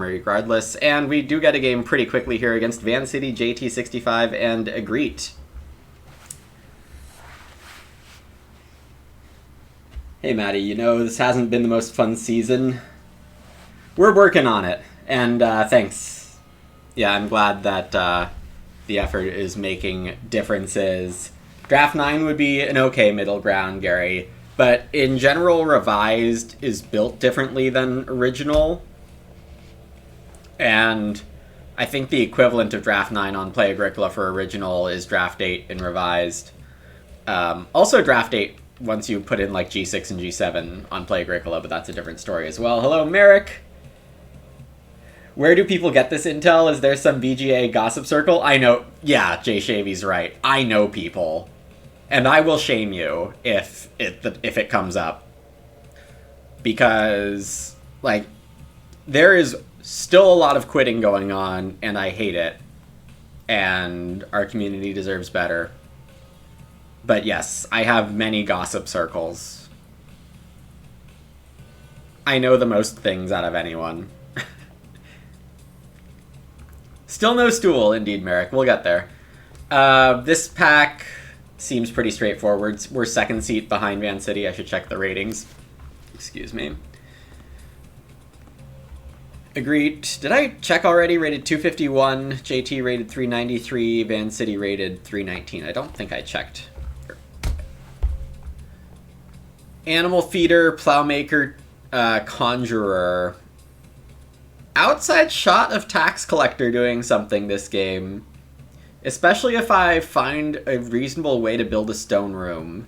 regardless. And we do get a game pretty quickly here against Van City, JT65, and Agreet. Hey, Maddie, you know, this hasn't been the most fun season. We're working on it, and thanks. Yeah, I'm glad that the effort is making differences. Draft 9 would be an okay middle ground, Gary, but in general, Revised is built differently than Original, and I think the equivalent of Draft 9 on Play Agricola for Original is Draft 8 in Revised. Also Draft 8 once you put in like G6 and G7 on Play Agricola, but that's a different story as well. Hello, Merrick! Where do people get this intel? Is there some VGA gossip circle? I know. Yeah, Jay Shavy's right. I know people. And I will shame you if it comes up. Because, like, there is still a lot of quitting going on, and I hate it. And our community deserves better. But yes, I have many gossip circles. I know the most things out of anyone. Still no stool, indeed, Merrick. We'll get there. This pack seems pretty straightforward. We're second seat behind Van City. I should check the ratings. Excuse me. Agreed. Did I check already? Rated 251. JT rated 393. Van City rated 319. I don't think I checked. Animal Feeder, Plowmaker, Conjurer. Outside shot of Tax Collector doing something this game. Especially if I find a reasonable way to build a stone room.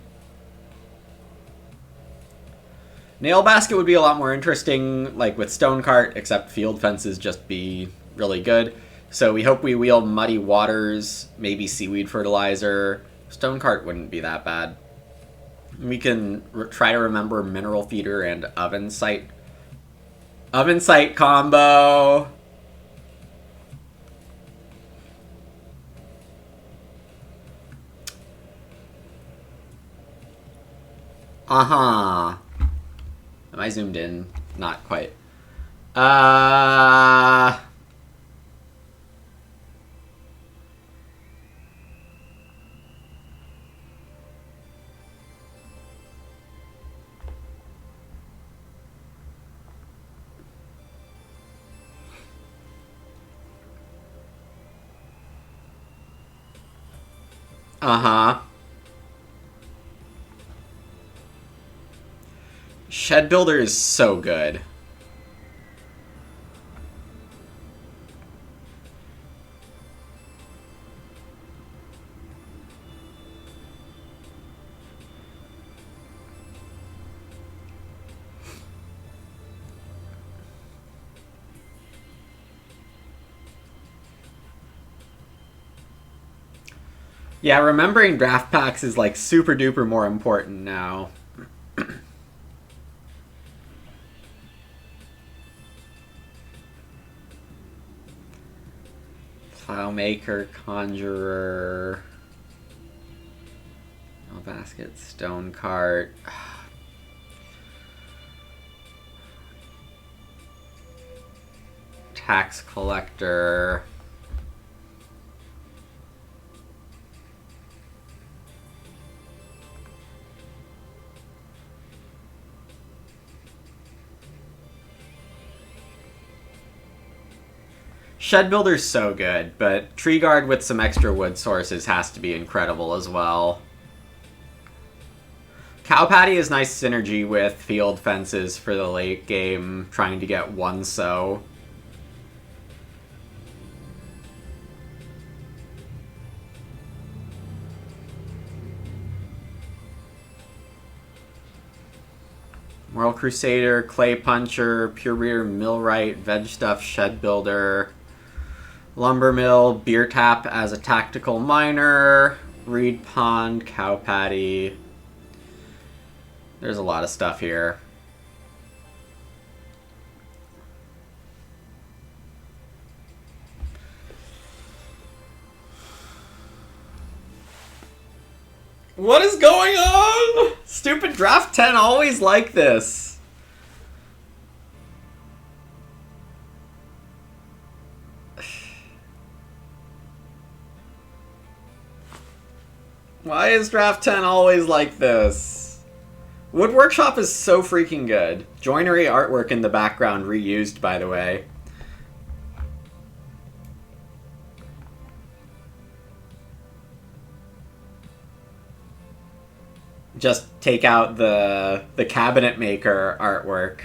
Nail Basket would be a lot more interesting, like with Stone Cart, except field fences just be really good. So we hope we wheel Muddy Waters, maybe Seaweed Fertilizer. Stone Cart wouldn't be that bad. We can try to remember Mineral Feeder and Oven Sight. Oven Sight combo! Uh-huh. Am I zoomed in? Not quite. Uh-huh. Shed Builder is so good. Yeah, remembering draft packs is like super duper more important now. Plowmaker, Conjurer, Nail Basket, Stone Cart. Tax Collector. Shed Builder's so good, but Tree Guard with some extra wood sources has to be incredible as well. Cow Patty is nice synergy with field fences for the late game, trying to get one sow. Moral Crusader, Clay Puncher, Pure Rear, Millwright, Veg Stuff, Shed Builder, Lumber Mill, Beer Tap as a tactical miner, Reed Pond, Cow Patty. There's a lot of stuff here. What is going on? Stupid Draft 10 always like this. Why is Draft 10 always like this? Wood Workshop is so freaking good. Joinery artwork in the background reused, by the way. Just take out the cabinet maker artwork,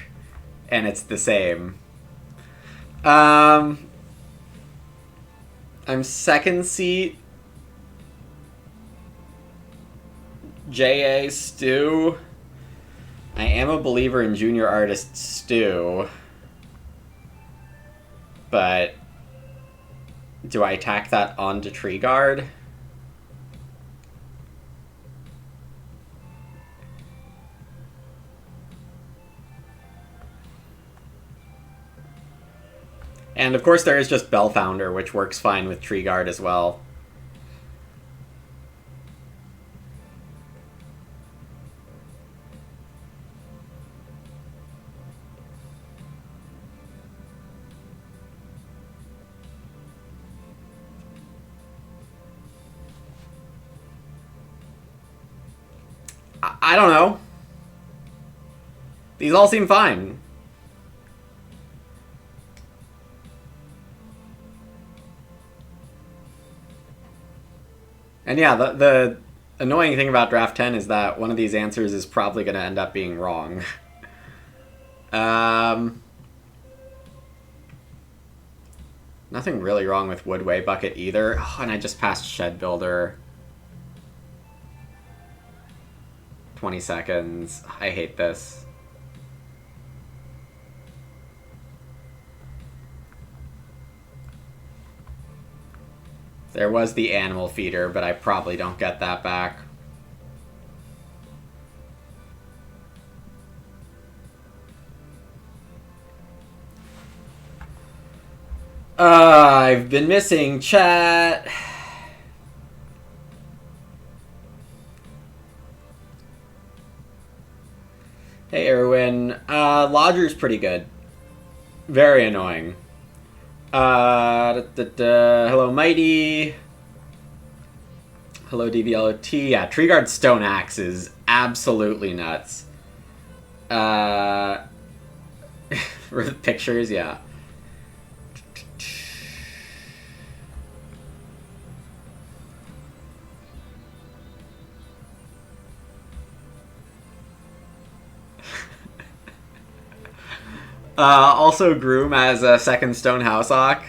and it's the same. I'm second seat. J.A. Stu. I am a believer in junior artist Stu. But do I tack that onto Tree Guard? And of course there is just Bellfounder, which works fine with Tree Guard as well. I don't know. These all seem fine. And yeah, the annoying thing about Draft 10 is that one of these answers is probably going to end up being wrong. Nothing really wrong with Woodway Bucket either. Oh, and I just passed Shed Builder. 20 seconds. I hate this. There was the animal feeder, but I probably don't get that back. I've been missing chat. Hey, Erwin. Lodger's pretty good. Very annoying. Hello, Mighty. Hello, DVLOT. Yeah, Tree Guard Stone Axe is absolutely nuts. Pictures, yeah. Also Groom as a second Stone House Hawk.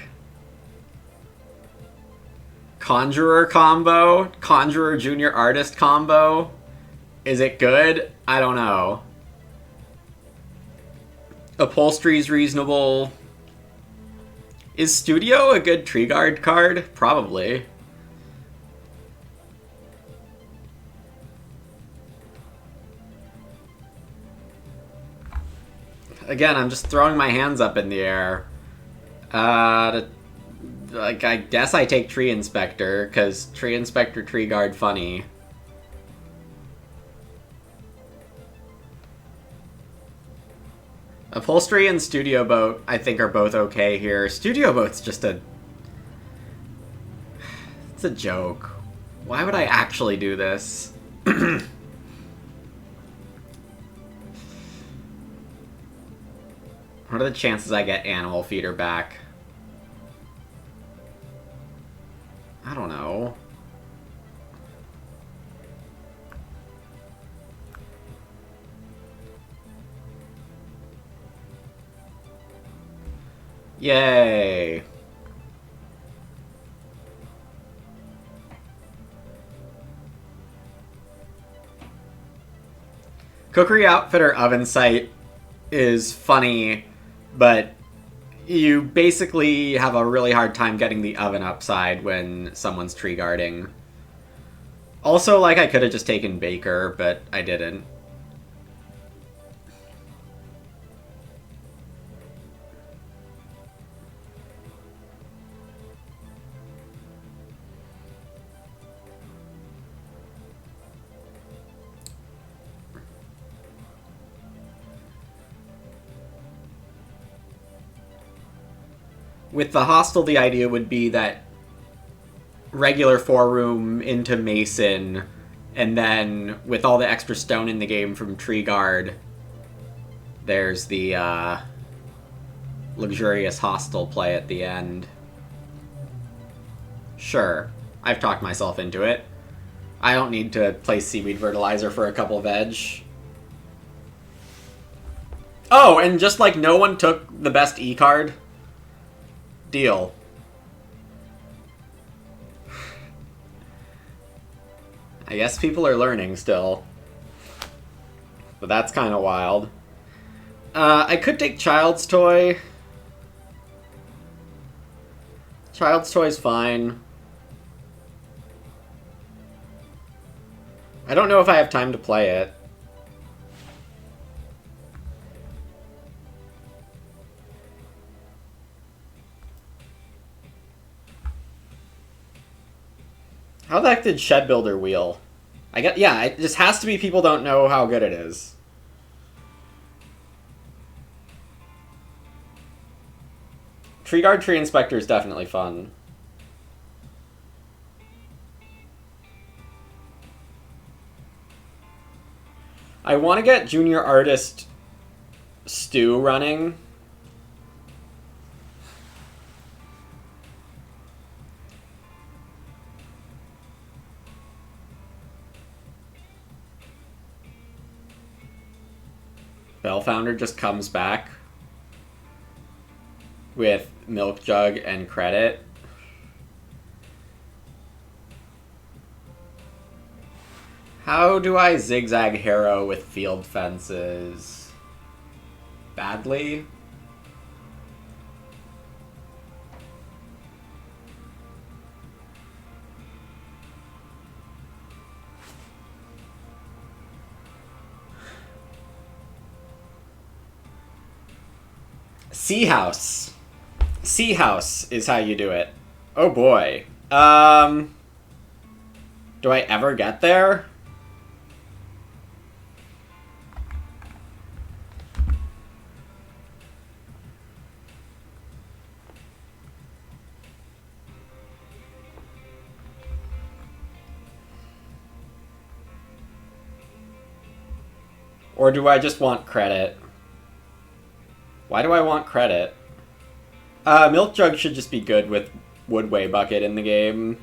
Conjurer combo. Conjurer Junior Artist combo. Is it good? I don't know. Upholstery's reasonable. Is Studio a good Tree Guard card? Probably. Again, I'm just throwing my hands up in the air. Like, I guess I take Tree Inspector, because Tree Inspector, Tree Guard, funny. Upholstery and Studio Boat, I think, are both okay here. Studio Boat's just a... It's a joke. Why would I actually do this? What are the chances I get Animal Feeder back? I don't know. Yay! Cookery Outfitter Oven Site is funny, but you basically have a really hard time getting the oven upside when someone's tree guarding. Also, like, I could have just taken Baker, but I didn't. With the Hostel, the idea would be that regular 4-room into Mason And then with all the extra stone in the game from Tree Guard, there's the luxurious hostile play at the end. Sure, I've talked myself into it. I don't need to play Seaweed Fertilizer for a couple of edge. Oh, and just like no one took the best E card. Deal. I guess people are learning still. But that's kind of wild. I could take Child's Toy. Child's Toy's fine. I don't know if I have time to play it. How the heck did Shed Builder wheel? I get, yeah, it just has to be people don't know how good it is. Tree Guard Tree Inspector is definitely fun. I want to get Junior Artist Stu running. Bellfounder just comes back with Milk Jug and Credit. How do I zigzag Harrow with Field Fences? Badly? Sea House. Sea House is how you do it. Oh boy. Do I ever get there? Or do I just want credit? Why do I want credit? Milk Jug should just be good with Woodway Bucket in the game.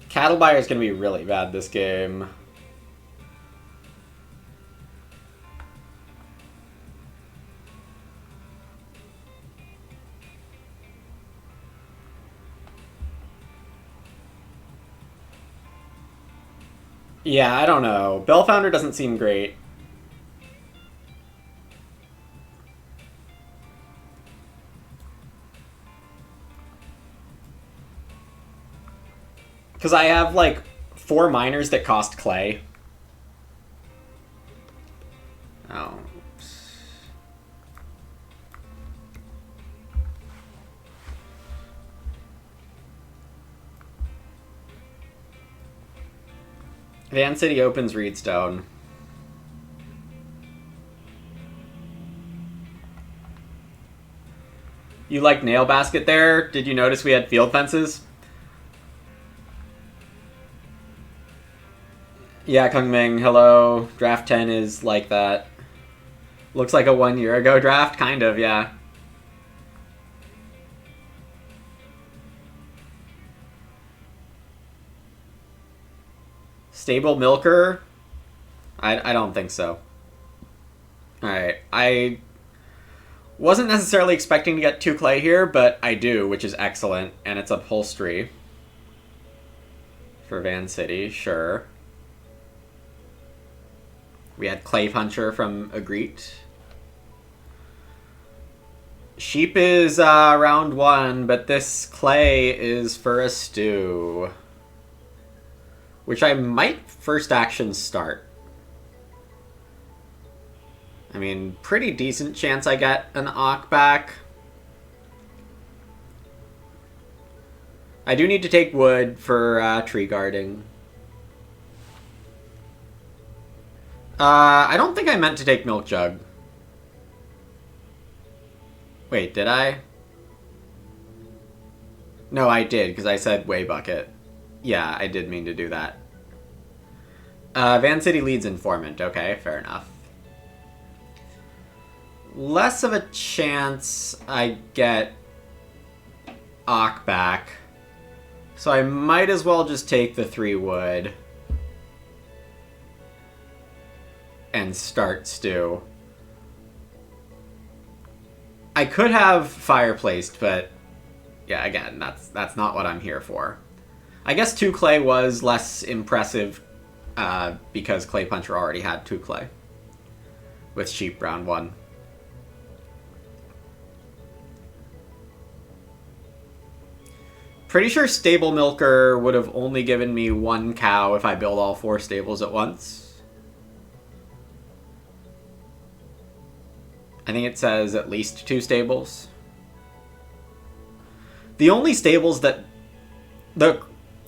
Cattle Buyer is going to be really bad this game. Yeah, I don't know. Bellfounder doesn't seem great. Because I have, like, 4 miners that cost clay. Oh. Van City opens Reedstone. You like Nail Basket there? Did you notice we had field fences? Yeah, Kung Ming, hello. Draft 10 is like that. Looks like a 1 year ago draft, kind of, yeah. Stable Milker? I don't think so. Alright, I wasn't necessarily expecting to get 2 clay here, but I do, which is excellent. And it's upholstery. For Van City, sure. We had Clay Puncher from Agreet. Sheep is round 1, but this clay is for a stew. Which I might first action start. I mean, pretty decent chance I get an Auk back. I do need to take wood for tree guarding. I don't think I meant to take Milk Jug. Wait, did I? No, I did, because I said way bucket. Yeah, I did mean to do that. Van City leads informant. Okay, fair enough. Less of a chance I get Ock back. So I might as well just take the 3 wood. And start stew. I could have fireplaced, but yeah, again, that's not what I'm here for. I guess 2 clay was less impressive because Clay Puncher already had 2 clay with sheep round 1. Pretty sure Stable Milker would have only given me 1 cow if I build all 4 stables at once. I think it says at least 2 stables. The only stables that...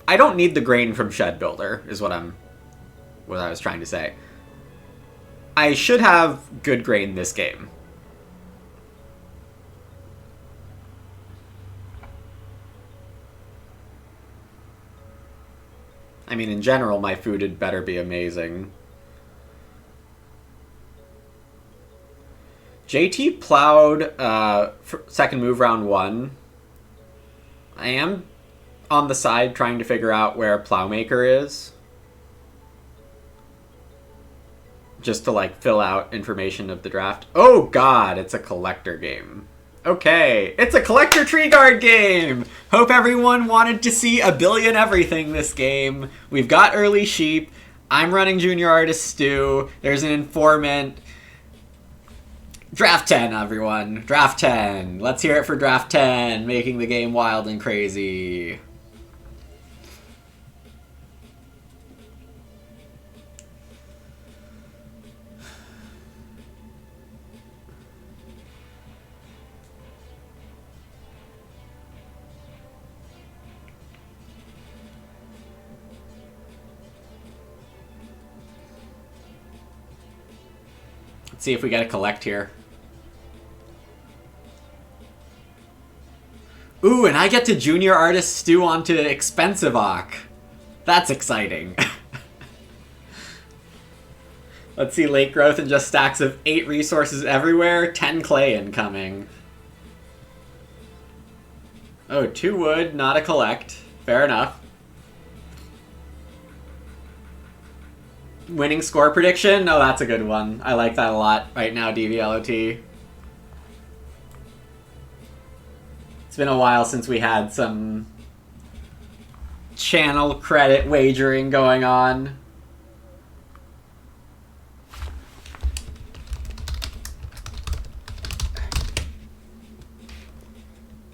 I don't need the grain from Shed Builder, is what I was trying to say. I should have good grain this game. I mean, in general, my food had better be amazing. JT plowed second move round 1. I am on the side trying to figure out where Plowmaker is. Just to, like, fill out information of the draft. Oh, God, it's a collector game. Okay, it's a collector tree guard game! Hope everyone wanted to see a billion everything this game. We've got early sheep. I'm running Junior Artist Stew. There's an informant. Draft 10, everyone. Draft 10. Let's hear it for Draft 10, making the game wild and crazy. Let's see if we get a collect here. Ooh, and I get to Junior Artist Stew onto Expensive Ock. That's exciting. Let's see, late growth and just stacks of 8 resources everywhere, 10 clay incoming. Oh, 2 wood, not a collect. Fair enough. Winning score prediction? Oh, that's a good one. I like that a lot right now, DVLOT. It's been a while since we had some channel credit wagering going on.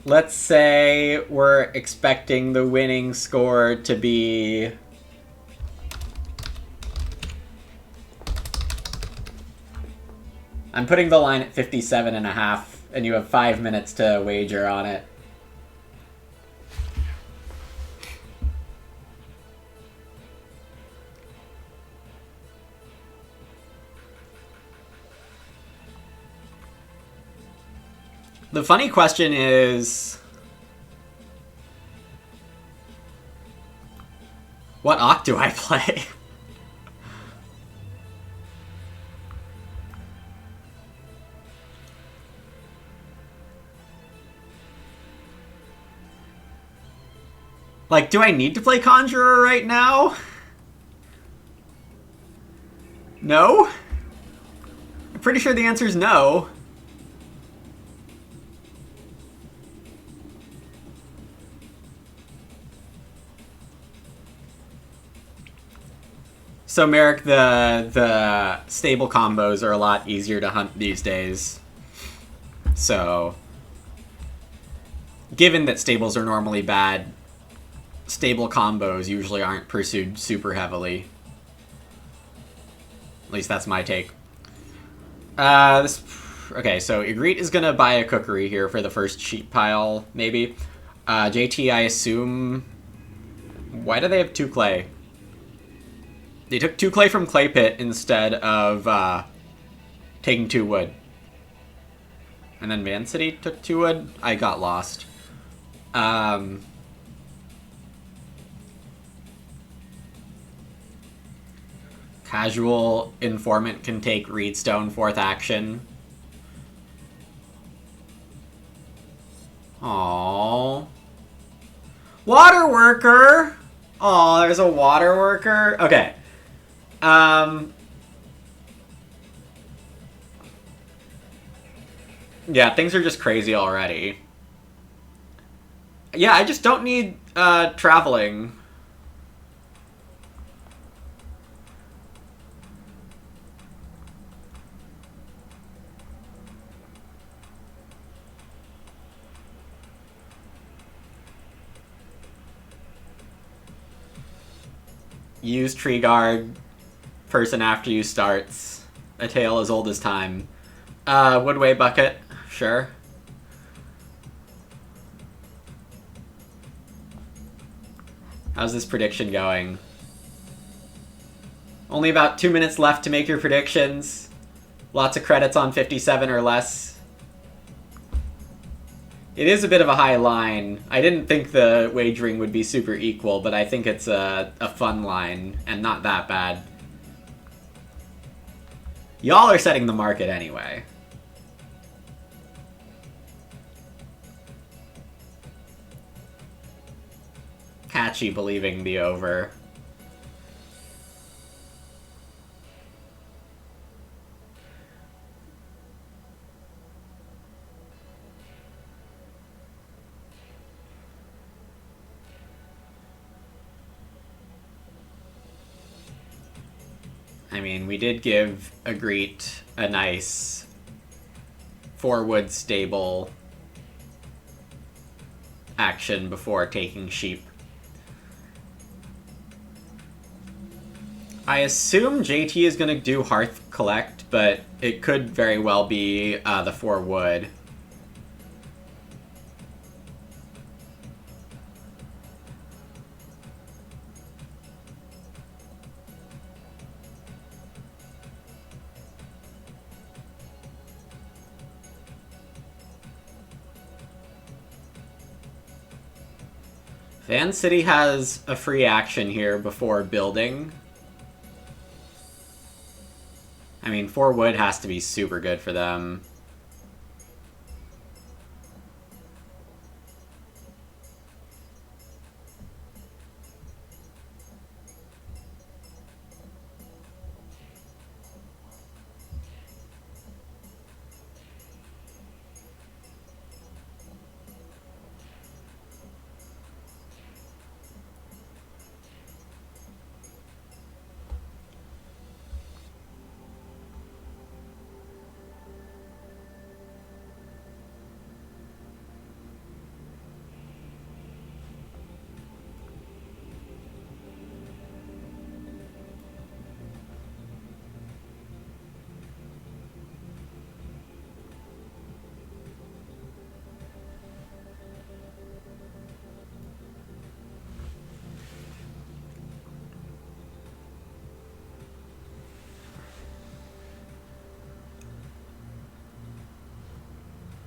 Let's say we're expecting the winning score to be... I'm putting the line at 57.5, and you have 5 minutes to wager on it. The funny question is, what Ock do I play? Like, do I need to play Conjurer right now? No? I'm pretty sure the answer is no. So, Merrick, the stable combos are a lot easier to hunt these days. So, given that stables are normally bad, stable combos usually aren't pursued super heavily. At least that's my take. Okay, so Ygritte is going to buy a cookery here for the first sheep pile, maybe. JT, I assume... Why do they have 2 clay? They took 2 clay from Clay Pit instead of taking 2 wood. And then Man City took 2 wood. I got lost. Casual Informant can take Reedstone 4th action. Aww. Water Worker! Aw, there's a Water Worker. Okay. Yeah, things are just crazy already. Yeah, I just don't need, traveling. Use Tree Guard. Person after you starts. A tale as old as time. Woodway Bucket. Sure. How's this prediction going? Only about 2 minutes left to make your predictions. Lots of credits on 57 or less. It is a bit of a high line. I didn't think the wagering would be super equal, but I think it's a fun line, and not that bad. Y'all are setting the market anyway. Catchy believing the over. I mean, we did give Agreet a nice 4-wood stable action before taking Sheep. I assume JT is going to do Hearth Collect, but it could very well be the 4-wood. Van City has a free action here before building. I mean, 4-wood has to be super good for them.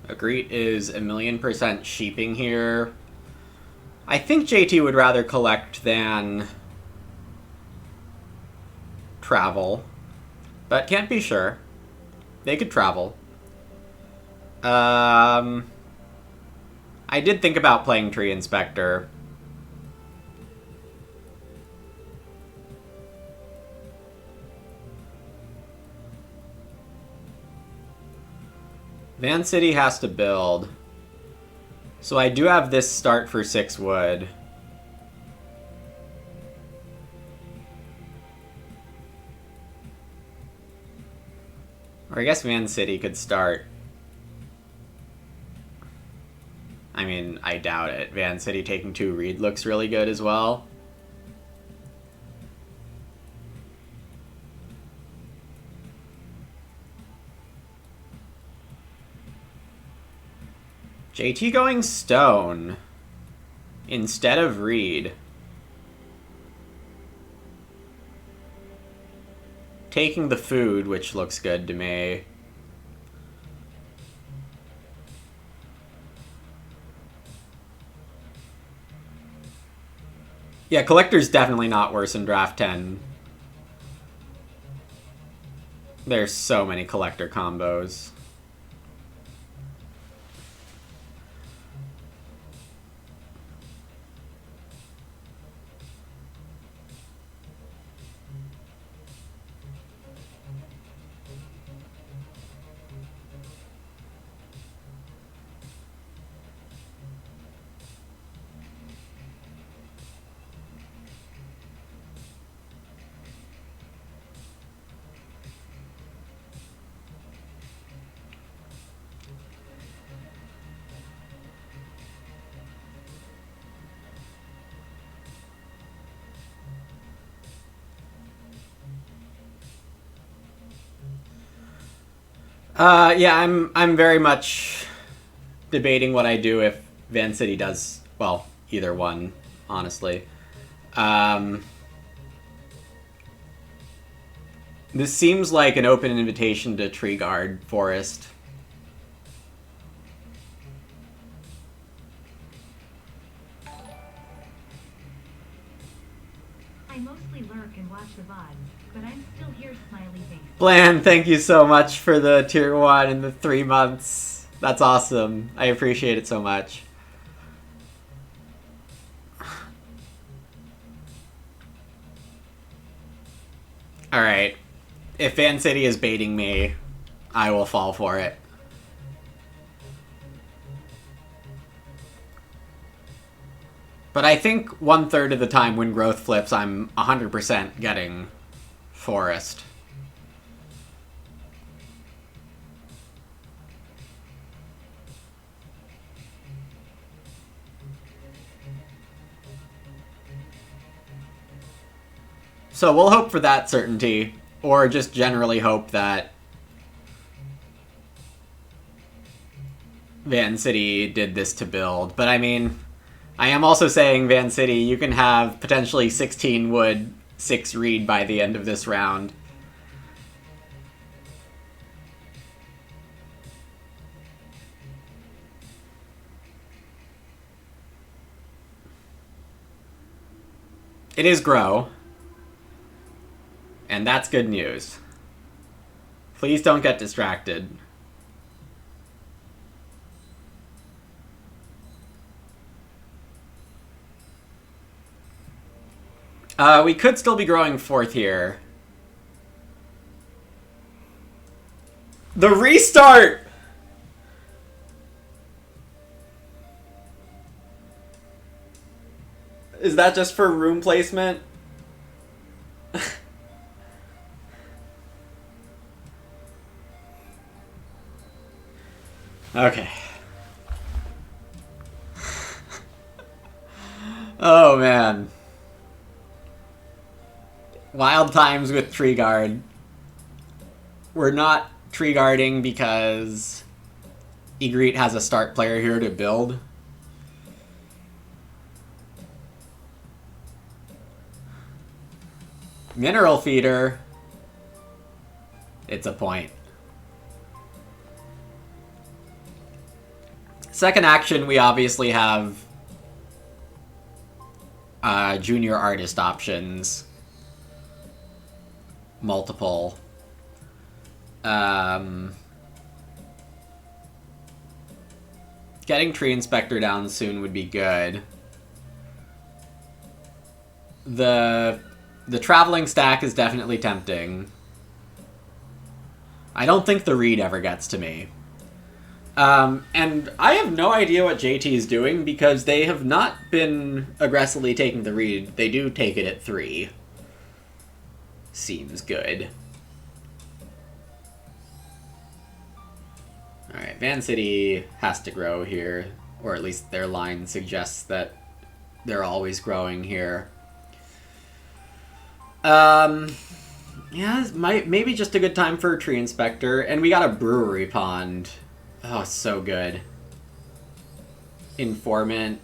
Agreet is 1,000,000% sheeping here. I think JT would rather collect than travel, but can't be sure. They could travel. I did think about playing Tree Inspector. Van City has to build. So I do have this start for 6 wood. Or I guess Van City could start. I mean, I doubt it. Van City taking 2 reed looks really good as well. JT going stone instead of reed. Taking the food, which looks good to me. Yeah, Collector's definitely not worse in Draft 10. There's so many Collector combos. Yeah, I'm very much debating what I do if Van City does, well, either one, honestly. This seems like an open invitation to Tree Guard Forest. I mostly lurk and watch the VODs, but I'm still here, smiley face. Bland, thank you so much for the tier 1 and the 3 months. That's awesome. I appreciate it so much. Alright. If Van City is baiting me, I will fall for it. But I think 1/3 of the time when growth flips, I'm 100% getting Forest. So we'll hope for that certainty, or just generally hope that Van City did this to build. But I mean, I am also saying, Van City, you can have potentially 16 wood, 6 reed by the end of this round. It is grow. And that's good news. Please don't get distracted. We could still be growing 4th here. The restart! Is that just for room placement? Okay. Oh, man. Wild times with Tree Guard. We're not Tree Guarding because Ygritte has a start player here to build. Mineral Feeder. It's a point. Second action, we obviously have junior artist options. Multiple. Getting Tree Inspector down soon would be good. The traveling stack is definitely tempting. I don't think the read ever gets to me. And I have no idea what JT is doing because they have not been aggressively taking the read. They do take it at 3. Seems good. Alright, Van City has to grow here. Or at least their line suggests that they're always growing here. Yeah, maybe just a good time for a Tree Inspector. And we got a Brewery Pond. Oh, so good. Informant.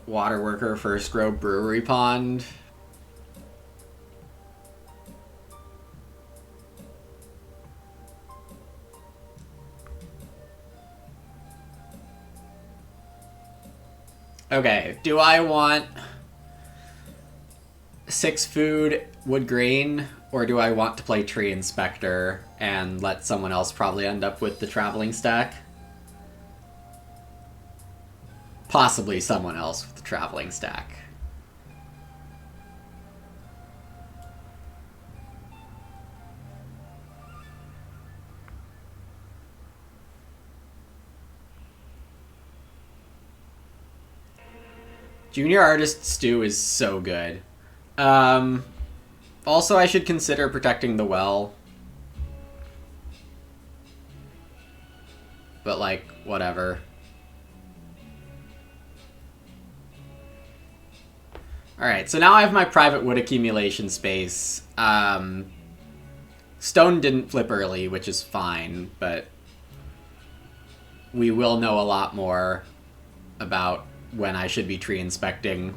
Water Worker, First Grow, Brewery Pond. Okay, do I want 6 food, wood grain, or do I want to play Tree Inspector and let someone else probably end up with the traveling stack? Possibly someone else with the traveling stack. Junior Artist Stew is so good. Also, I should consider protecting the well. But, like, whatever. Alright, so now I have my private wood accumulation space. Stone didn't flip early, which is fine, but we will know a lot more about when I should be tree inspecting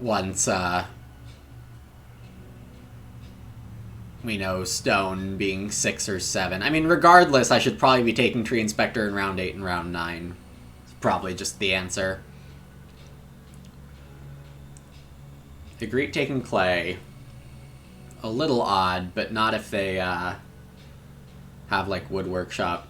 once we know stone being 6 or 7. I mean, regardless, I should probably be taking tree inspector in round 8 and round 9. It's probably just the answer. Agreed taking clay. A little odd, but not if they have, like, wood workshop.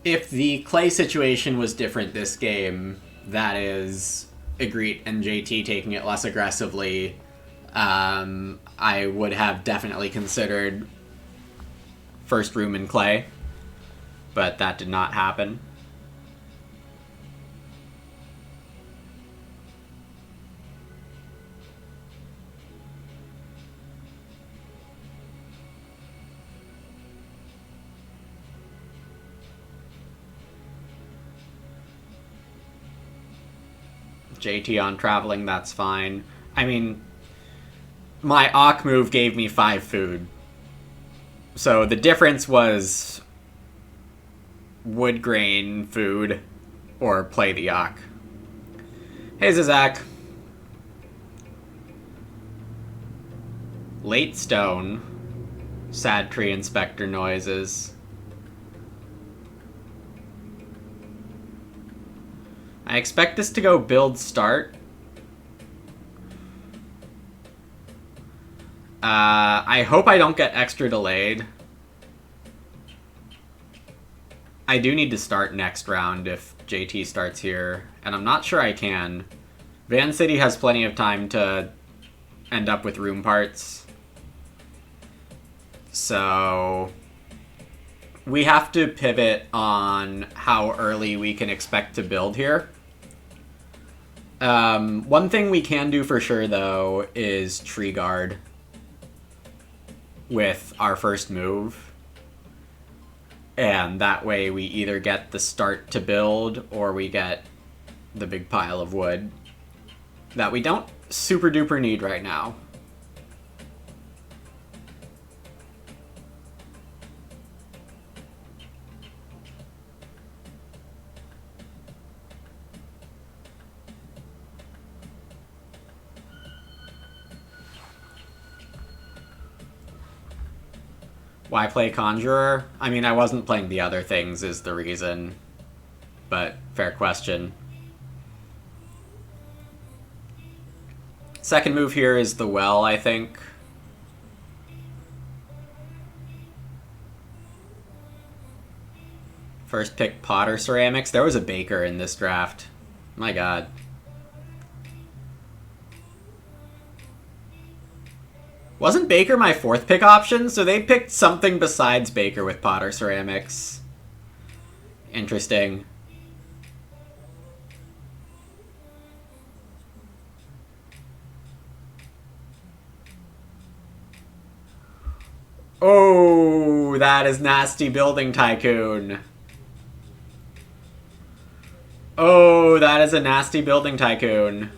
If the clay situation was different this game, that is, Agreed and JT taking it less aggressively, I would have definitely considered first room in clay, but that did not happen. JT on traveling, that's fine. I mean, my Ock move gave me 5 food. So the difference was wood grain food or play the Ock. Hey, Zizak. Late stone. Sad tree inspector noises. I expect this to go build start. I hope I don't get extra delayed. I do need to start next round if JT starts here, and I'm not sure I can. Van City has plenty of time to end up with room parts. So we have to pivot on how early we can expect to build here. One thing we can do for sure, though, is tree guard with our first move. And that way we either get the start to build or we get the big pile of wood that we don't super duper need right now. Why play Conjurer? I mean, I wasn't playing the other things is the reason. But, fair question. Second move here is the well, I think. First pick Potter Ceramics. There was a Baker in this draft. My god. Wasn't Baker my 4th pick option? So they picked something besides Baker with Potter Ceramics. Interesting. Oh, that is nasty building tycoon. Oh, that is a nasty building tycoon.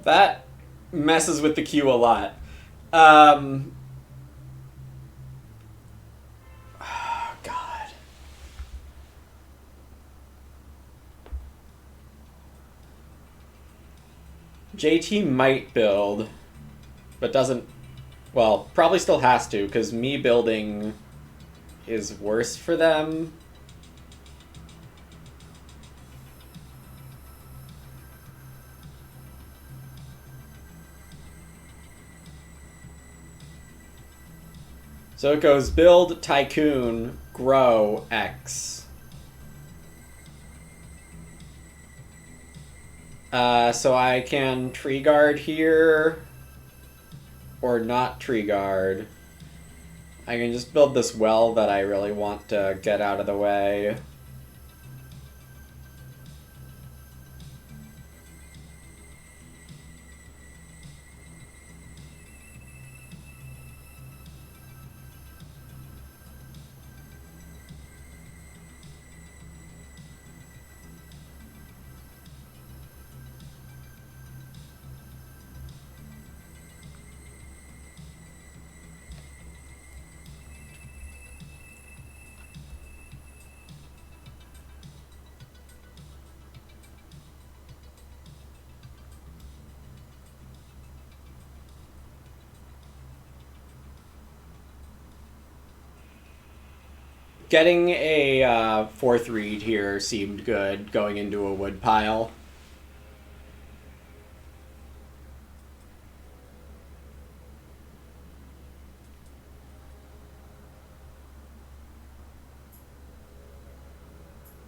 That messes with the queue a lot. Oh, God. JT might build, but doesn't... Well, probably still has to, because me building is worse for them. So it goes build, tycoon, grow, X. So I can tree guard here, or not tree guard. I can just build this well that I really want to get out of the way. Getting a fourth reed here seemed good, going into a wood pile.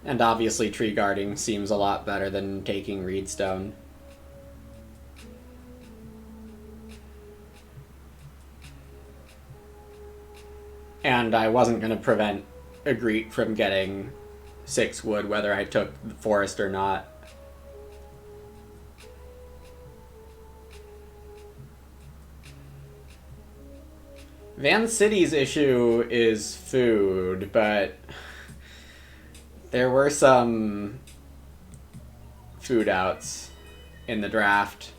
And obviously tree guarding seems a lot better than taking reedstone. And I wasn't going to prevent Agreed from getting 6 wood, whether I took the forest or not. Van City's issue is food, but there were some food outs in the draft.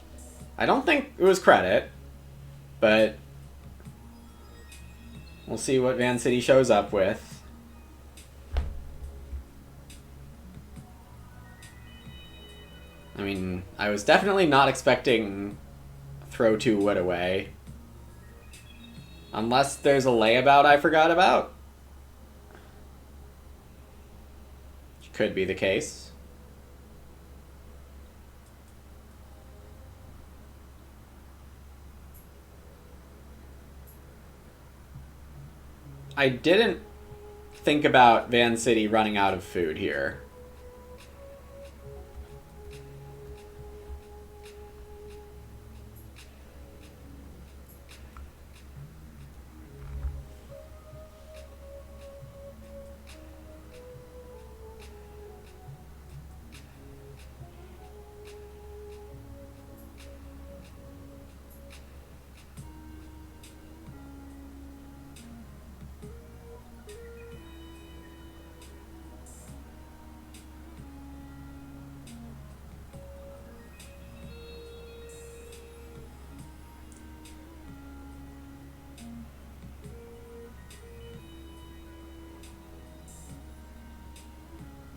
I don't think it was credit, but we'll see what Van City shows up with. I mean, I was definitely not expecting throw 2 wood away. Unless there's a layabout I forgot about. Which could be the case. I didn't think about Van City running out of food here.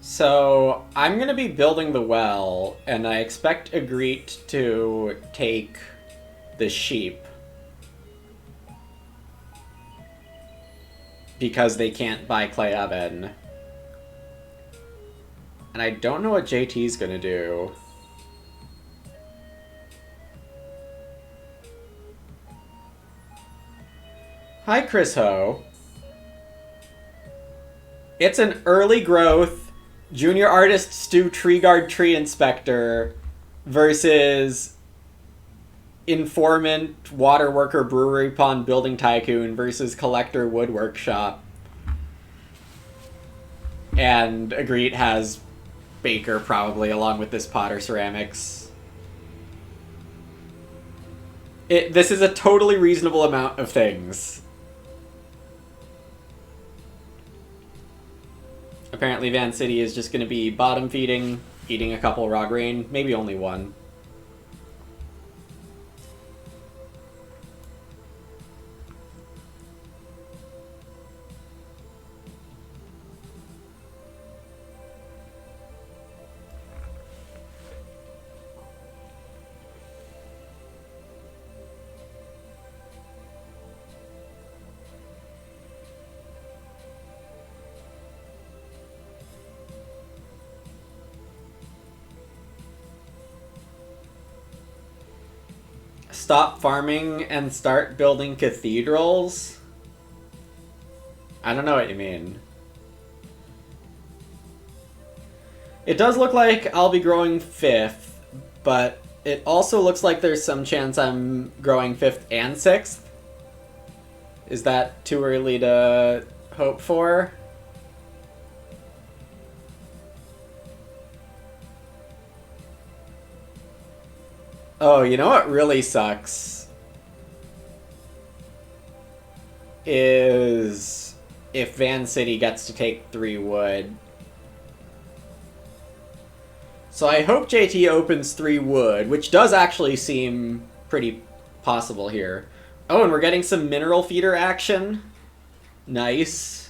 So I'm going to be building the well, and I expect Agreed to take the sheep. Because they can't buy clay oven. And I don't know what JT's going to do. Hi, Chris Ho. It's an early growth Junior Artist Stu Tree Guard Tree Inspector versus Informant Water Worker Brewery Pond Building Tycoon versus Collector Wood Workshop. And Agreed has Baker probably along with this Potter Ceramics. This is a totally reasonable amount of things. Apparently Van City is just going to be bottom feeding, eating a couple raw grain, maybe only one. Stop farming and start building cathedrals? I don't know what you mean. It does look like I'll be growing 5th, but it also looks like there's some chance I'm growing 5th and 6th. Is that too early to hope for? Oh, you know what really sucks? Is if Van City gets to take 3 wood. So I hope JT opens 3 wood, which does actually seem pretty possible here. Oh, and we're getting some mineral feeder action. Nice.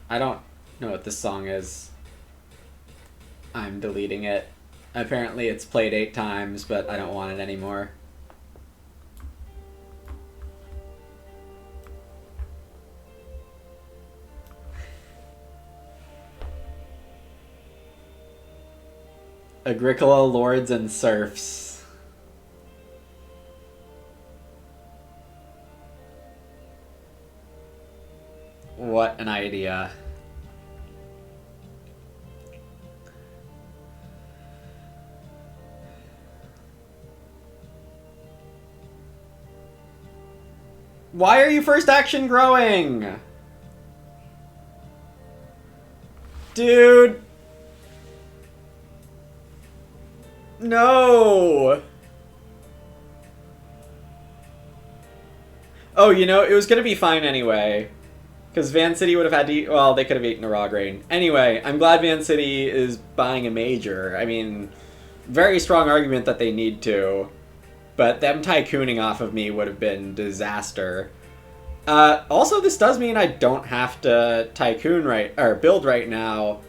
I don't know what this song is. I'm deleting it. Apparently it's played 8 times, but I don't want it anymore. Agricola Lords and Serfs. What an idea. Why are you first action growing? Dude. No. Oh, you know, it was gonna be fine anyway. Because Van City would have had to eat, well, they could have eaten a raw grain. Anyway, I'm glad Van City is buying a major. I mean, very strong argument that they need to. But them tycooning off of me would have been disaster. Also, this does mean I don't have to build right now.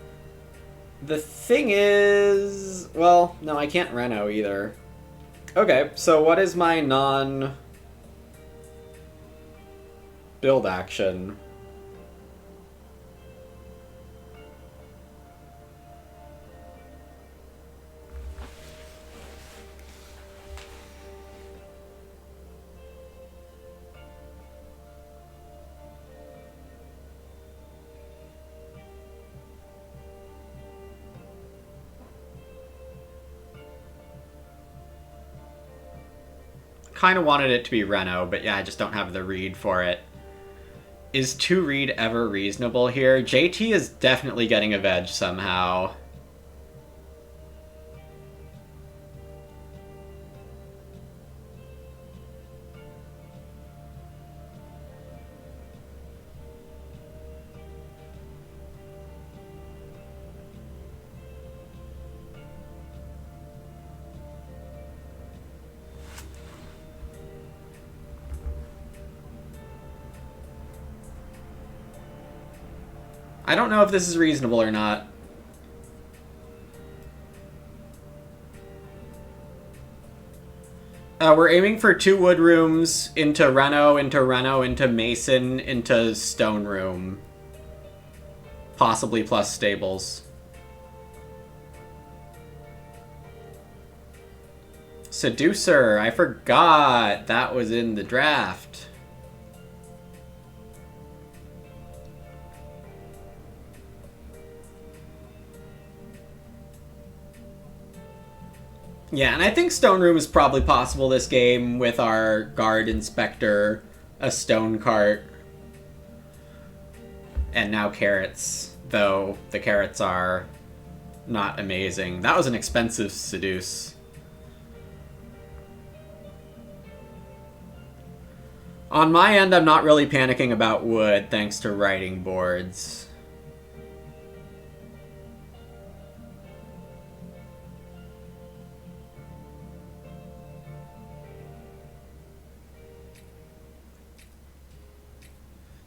The thing is, well, no, I can't reno either. Okay, so what is my non-build action? Kind of wanted it to be Reno, but yeah, I just don't have the read for it. Is 2 read ever reasonable here? JT is definitely getting a veg somehow. I don't know if this is reasonable or not. We're aiming for 2 wood rooms into Reno, into Mason, into Stone Room. Possibly plus stables. Seducer, I forgot that was in the draft. Yeah, and I think Stone Room is probably possible this game with our Guard Inspector, a Stone Cart, and now Carrots, though the Carrots are not amazing. That was an expensive Seduce. On my end, I'm not really panicking about wood, thanks to writing boards.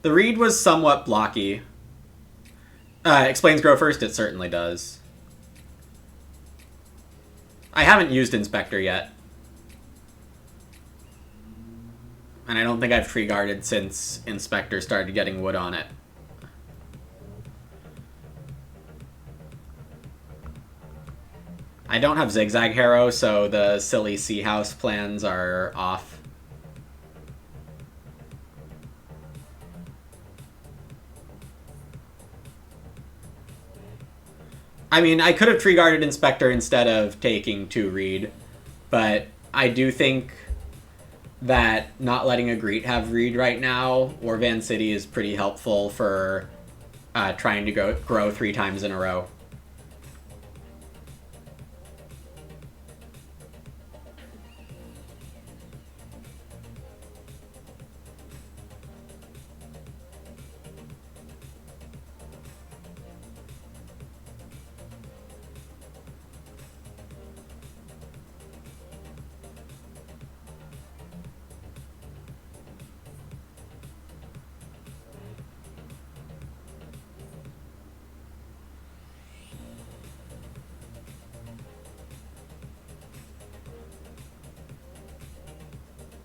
The read was somewhat blocky. Explains grow first, it certainly does. I haven't used Inspector yet. And I don't think I've tree guarded since Inspector started getting wood on it. I don't have Zigzag Harrow, so the silly Sea House plans are off. I mean, I could have tree guarded Inspector instead of taking 2 Reed, but I do think that not letting a Greet have Reed right now, or Van City, is pretty helpful for trying to grow 3 times in a row.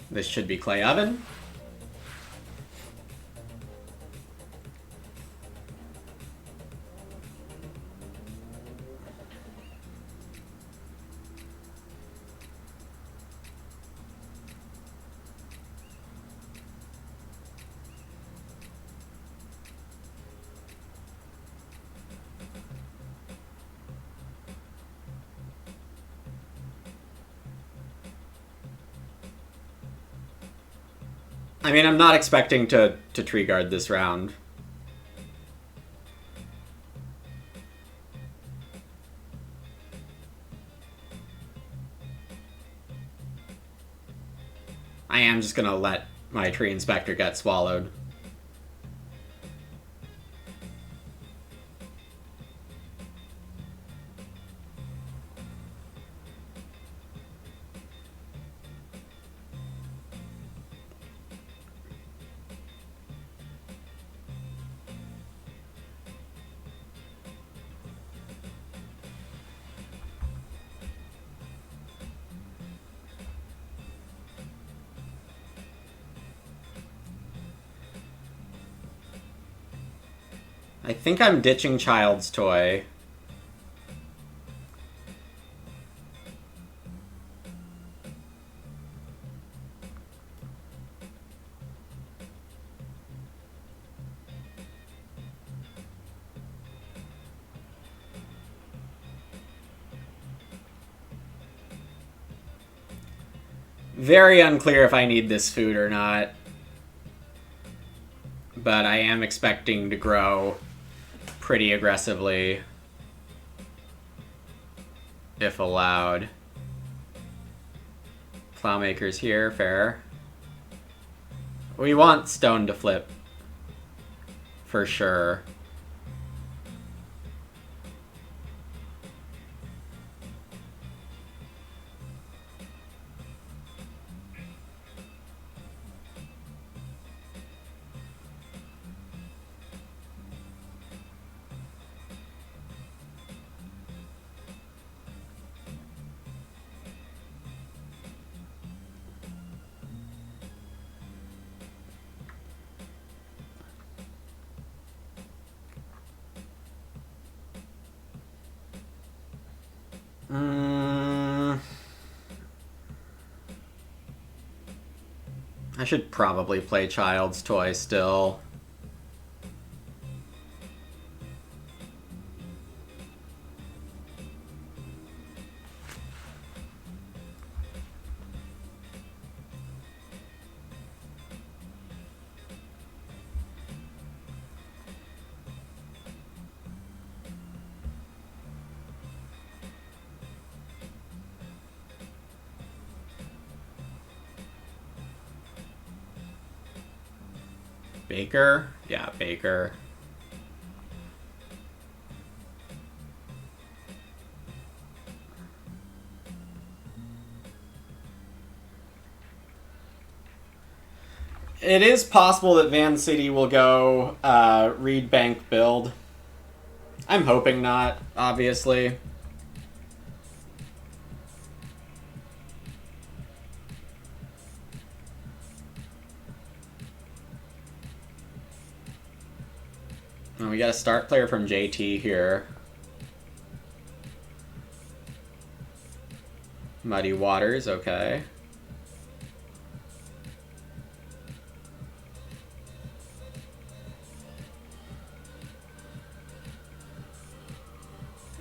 This should be Clay Oven. I mean, I'm not expecting to tree guard this round. I am just gonna let my tree inspector get swallowed. I think I'm ditching Child's Toy. Very unclear if I need this food or not. But I am expecting to grow pretty aggressively if allowed. Plowmaker's here, fair. We want stone to flip for sure. I should probably play Child's Toy still. Baker? Yeah, Baker. It is possible that Van City will go Reed Bank build. I'm hoping not, obviously. And we got a start player from JT here. Muddy Waters, okay.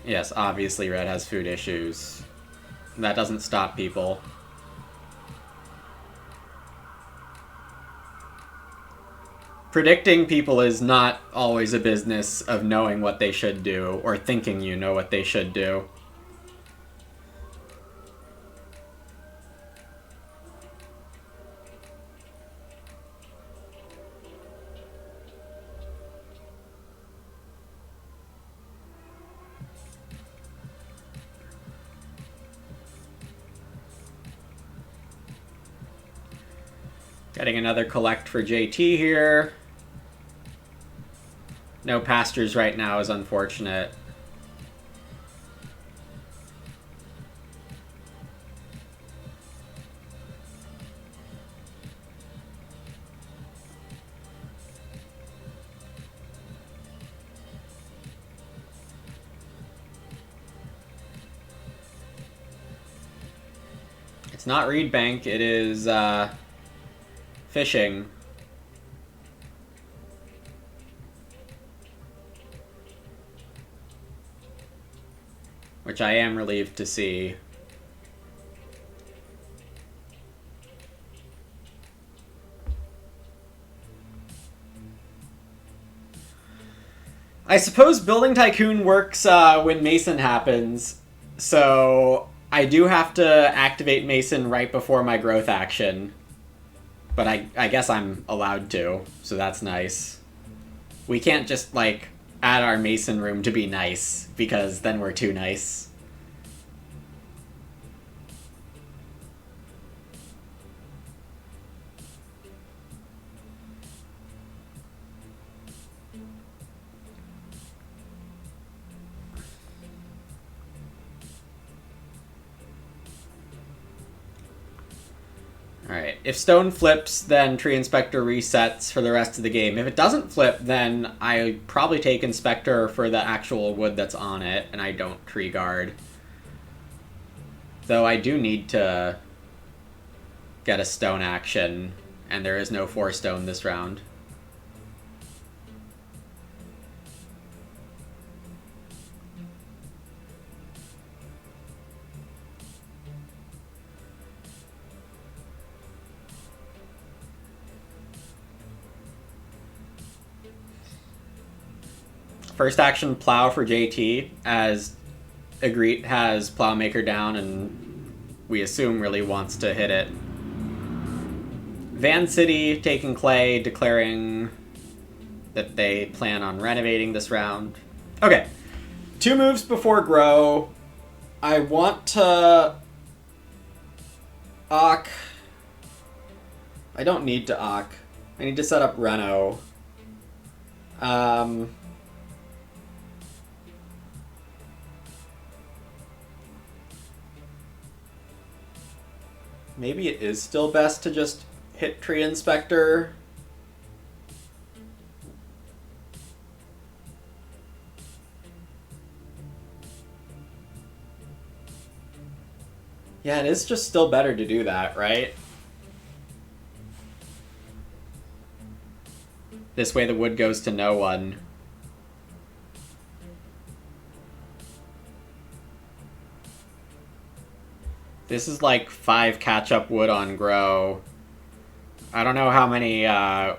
Yes, obviously Red has food issues. That doesn't stop people. Predicting people is not always a business of knowing what they should do or thinking you know what they should do. Getting another collect for JT here. No pastures right now is unfortunate. It's not Reed Bank, it is fishing. Which I am relieved to see. I suppose Building Tycoon works when Mason happens, so I do have to activate Mason right before my growth action. But I guess I'm allowed to, so that's nice. We can't just, like, add our Mason room to be nice, because then we're too nice. Alright, if stone flips, then Tree Inspector resets for the rest of the game. If it doesn't flip, then I probably take Inspector for the actual wood that's on it, and I don't Tree Guard. Though I do need to get a stone action, and there is no 4 stone this round. First action, Plow for JT, as Agreed has Plowmaker down and we assume really wants to hit it. Van City taking Clay, declaring that they plan on renovating this round. Okay, 2 moves before Grow. I want to Ock. I don't need to Ock. I need to set up Reno. Maybe it is still best to just hit Tree Inspector. Yeah, it is just still better to do that, right? This way the wood goes to no one. This is like 5 catch-up wood on Grow. I don't know how many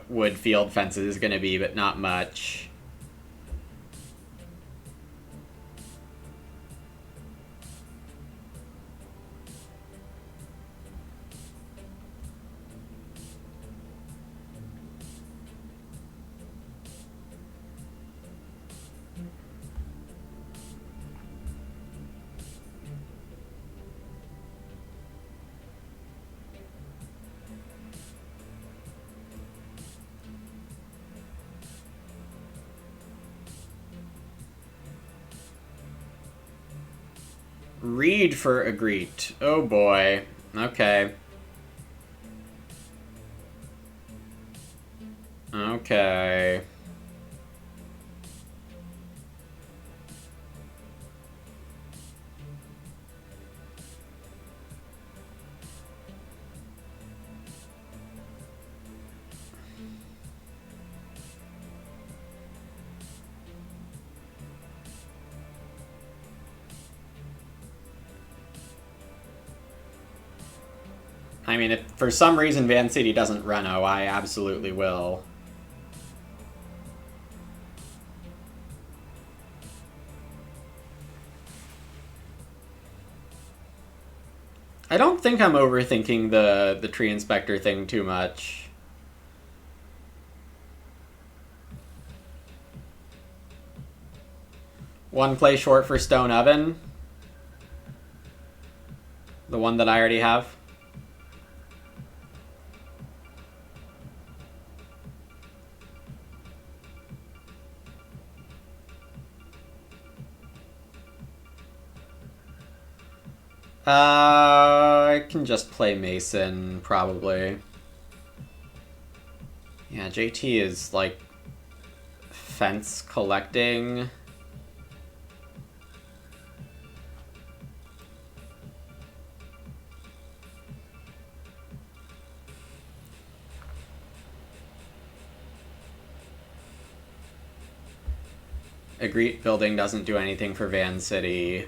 wood field fences is going to be, but not much. Read for Agreed. Oh boy. Okay. Okay. I mean, if for some reason Van City doesn't Reno, I absolutely will. I don't think I'm overthinking the tree inspector thing too much. One play short for Stone Oven. The one that I already have. I can just play Mason, probably. Yeah, JT is, like, fence collecting. Agreed building doesn't do anything for Van City.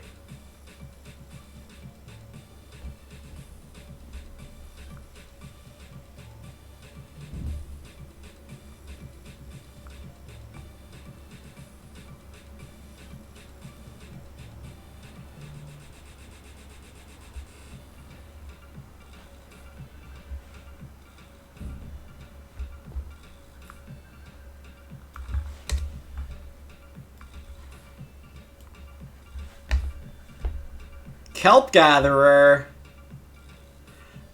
Kelp Gatherer.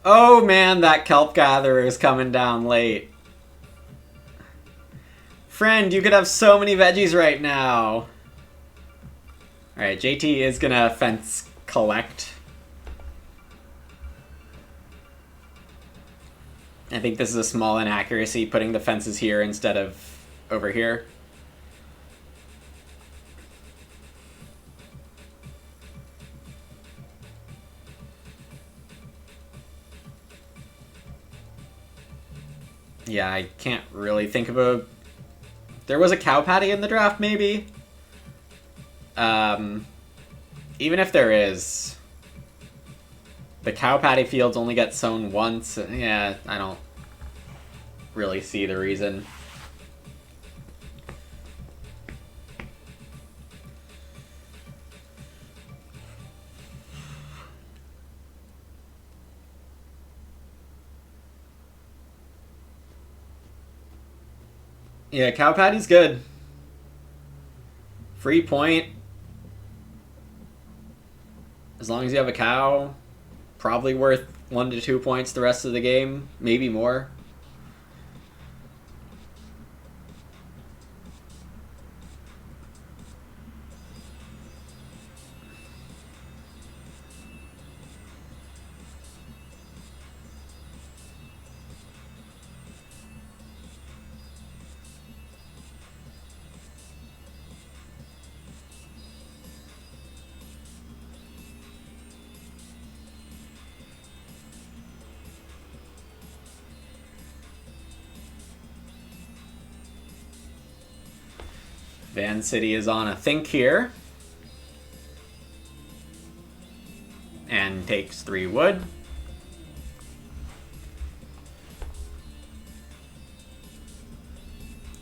Oh man, that Kelp Gatherer is coming down late. Friend, you could have so many veggies right now. Alright, JT is gonna fence collect. I think this is a small inaccuracy, putting the fences here instead of over here. Yeah, I can't really think of a... There was a cow patty in the draft, maybe? Even if there is... The cow patty fields only get sown once. Yeah, I don't really see the reason. Yeah, cow patty's good. Free point. As long as you have a cow, probably worth 1 to 2 points the rest of the game, maybe more. Van City is on a think here. And takes 3 wood.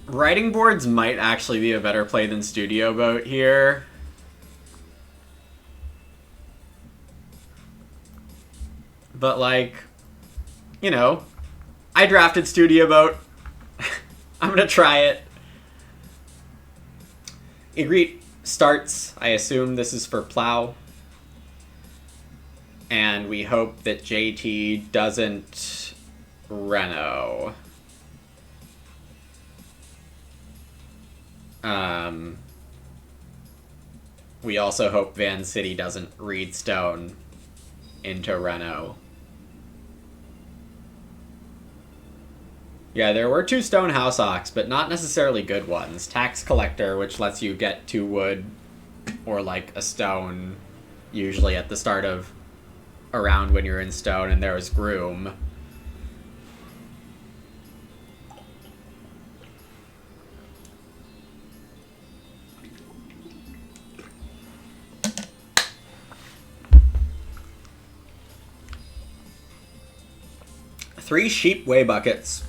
Writing boards might actually be a better play than Studio Boat here. But, like, you know, I drafted Studio Boat. I'm gonna try it. Igreet starts. I assume this is for Plow. And we hope that JT doesn't Reno. We also hope Van City doesn't read Stone into Reno. Yeah, there were 2 Stone House Ox, but not necessarily good ones. Tax Collector, which lets you get 2 wood, or like a stone, usually at the start of a round when you're in Stone, and there was Groom. 3 sheep weigh buckets.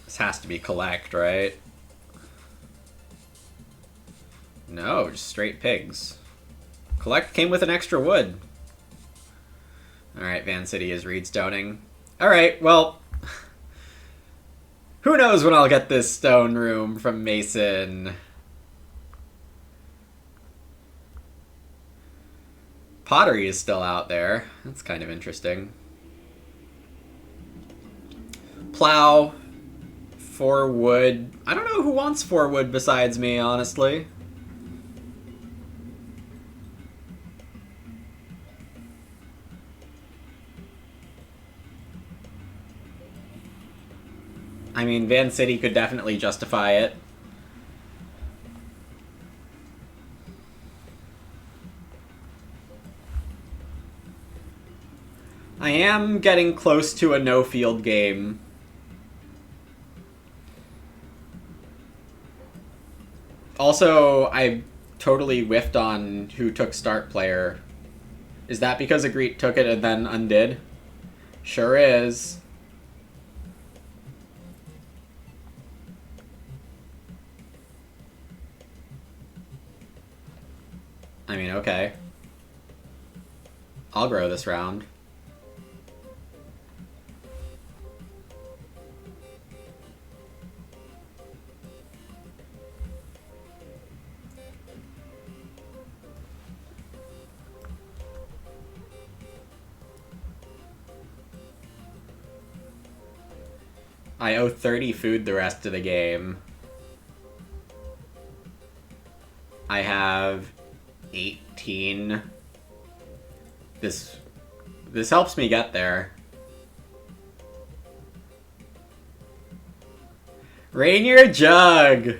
This has to be collect, right? No, just straight pigs. Collect came with an extra wood. Alright, Van City is reedstoning. Alright, well... who knows when I'll get this stone room from Mason. Pottery is still out there. That's kind of interesting. Plow. 4 wood. I don't know who wants 4 wood besides me, honestly. I mean, Van City could definitely justify it. I am getting close to a no-field game. Also, I totally whiffed on who took start player. Is that because Agreed took it and then undid? Sure is. I mean, okay. I'll grow this round. I owe 30 food the rest of the game. I have 18. This helps me get there. Rainier Jug!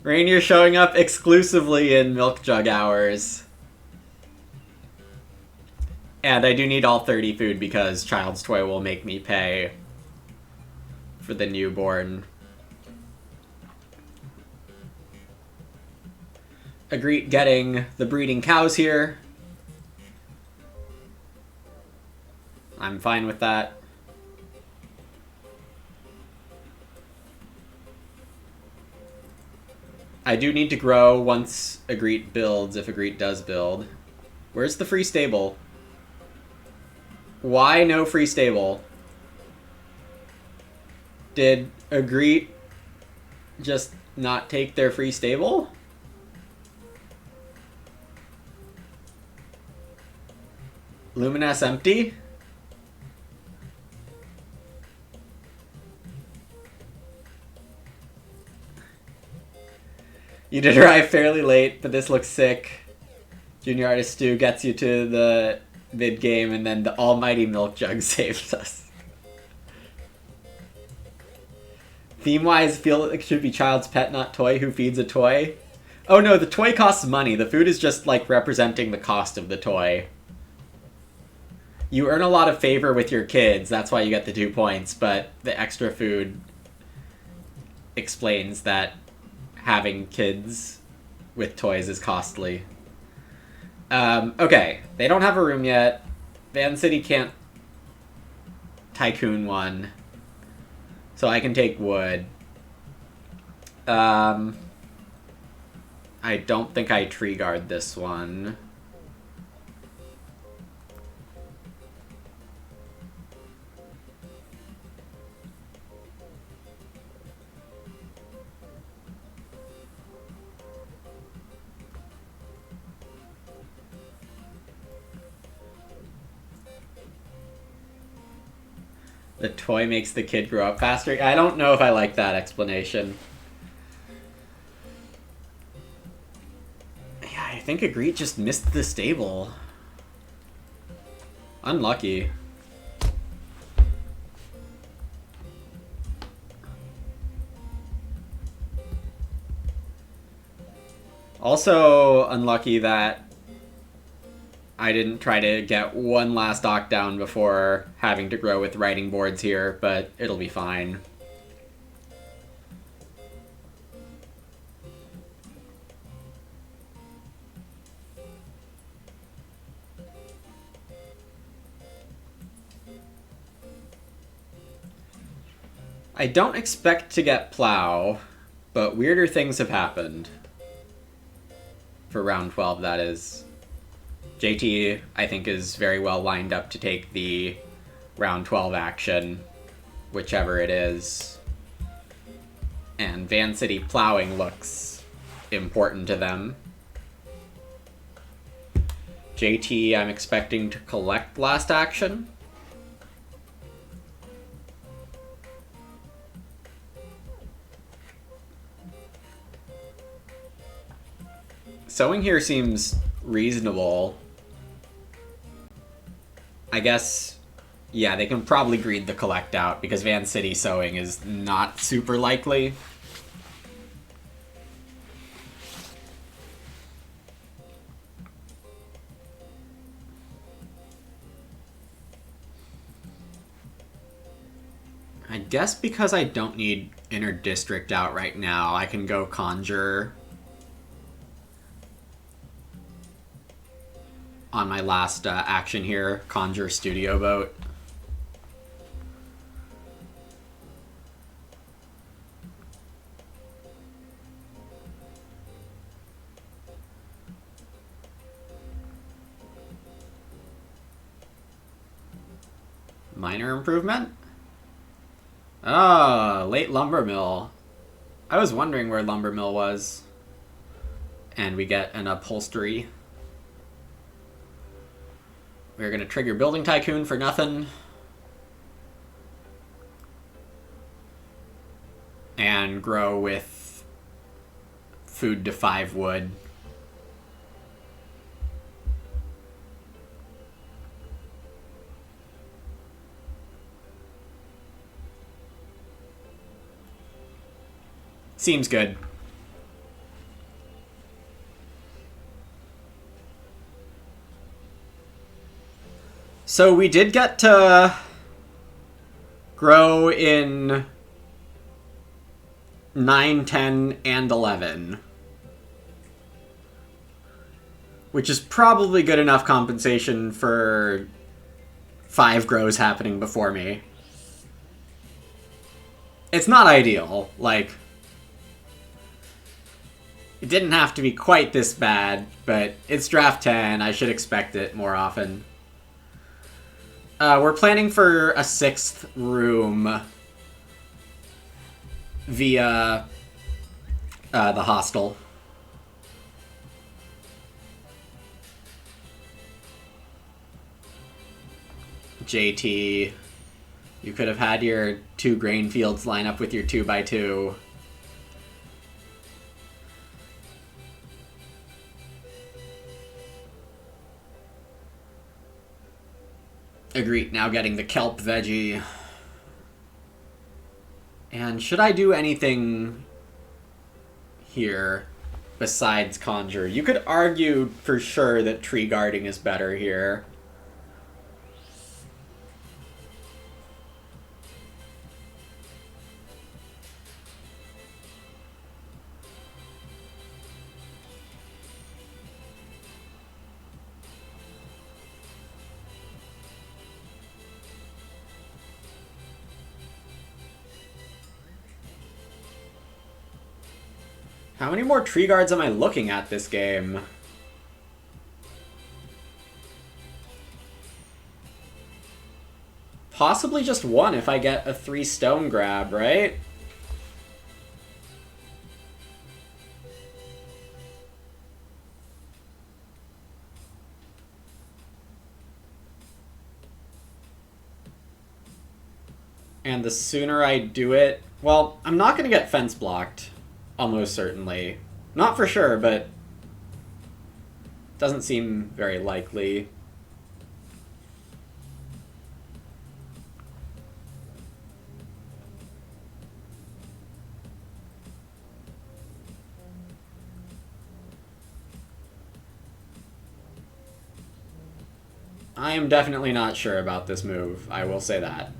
Rainier showing up exclusively in Milk Jug hours. And I do need all 30 food because Child's Toy will make me pay for the newborn. Agreed getting the breeding cows here. I'm fine with that. I do need to grow once Agreed builds, if Agreed does build. Where's the free stable? Why no free stable? Did Agreed just not take their free stable? Luminous empty? You did arrive fairly late, but this looks sick. Junior Artist Stew gets you to the mid-game, and then the almighty Milk Jug saves us. Theme-wise, feel it should be child's pet, not toy. Who feeds a toy? Oh no, the toy costs money. The food is just, like, representing the cost of the toy. You earn a lot of favor with your kids, that's why you get the 2 points, but the extra food explains that having kids with toys is costly. Okay, they don't have a room yet. Van City can't tycoon one, so I can take wood. I don't think I tree guard this one. The toy makes the kid grow up faster. I don't know if I like that explanation. Yeah, I think Agreed just missed the stable. Unlucky. Also unlucky that I didn't try to get one last dock down before having to grow with writing boards here, but it'll be fine. I don't expect to get Plow, but weirder things have happened. For round 12, that is. JT, I think, is very well lined up to take the round 12 action, whichever it is. And Van City plowing looks important to them. JT, I'm expecting to collect last action. Sewing here seems reasonable. I guess, yeah, they can probably greed the collect out because Van City sewing is not super likely. I guess because I don't need Inner District out right now, I can go Conjure on my last action here, Conjure Studio Boat. Minor improvement? Oh, late lumber mill. I was wondering where lumber mill was. And we get an upholstery. We're going to trigger Building Tycoon for nothing. And grow with food to 5 wood. Seems good. So we did get to grow in 9, 10, and 11. Which is probably good enough compensation for 5 grows happening before me. It's not ideal, like... It didn't have to be quite this bad, but it's draft 10, I should expect it more often. We're planning for a 6th room via the hostel. JT, you could have had your 2 grain fields line up with your 2x2. Agreed, now getting the kelp veggie. And should I do anything here besides Conjure? You could argue for sure that tree guarding is better here. How many more tree guards am I looking at this game? Possibly just 1 if I get a 3 stone grab, right? And the sooner I do it... Well, I'm not going to get fence blocked. Almost certainly. Not for sure, but doesn't seem very likely. I am definitely not sure about this move, I will say that.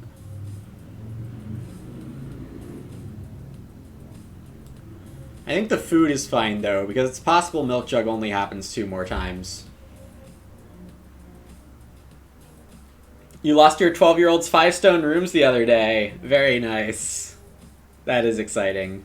I think the food is fine, though, because it's possible Milk Jug only happens 2 more times. You lost your 12-year-old's 5 stone rooms the other day. Very nice. That is exciting.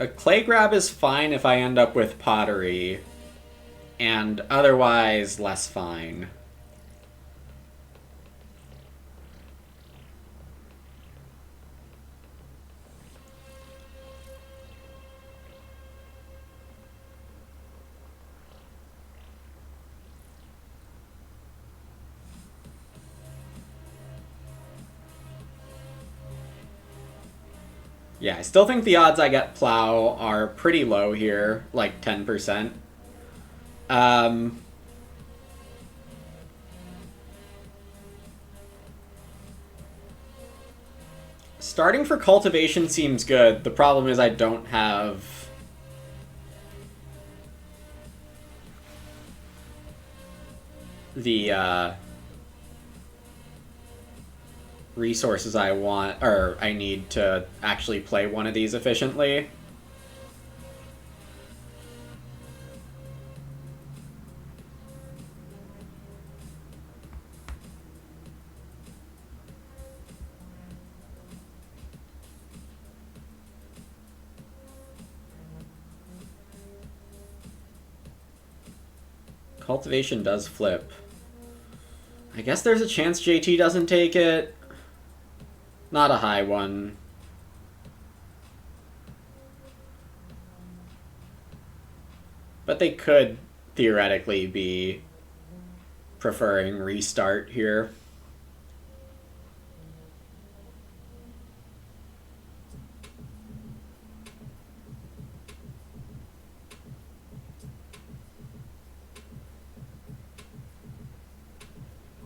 A clay grab is fine if I end up with pottery, and otherwise less fine. Yeah, I still think the odds I get Plow are pretty low here, like 10%. Um, Starting for cultivation seems good. The problem is I don't have the resources I want, or I need to actually play one of these efficiently. Cultivation does flip. I guess there's a chance JT doesn't take it. Not a high one. But they could theoretically be preferring restart here.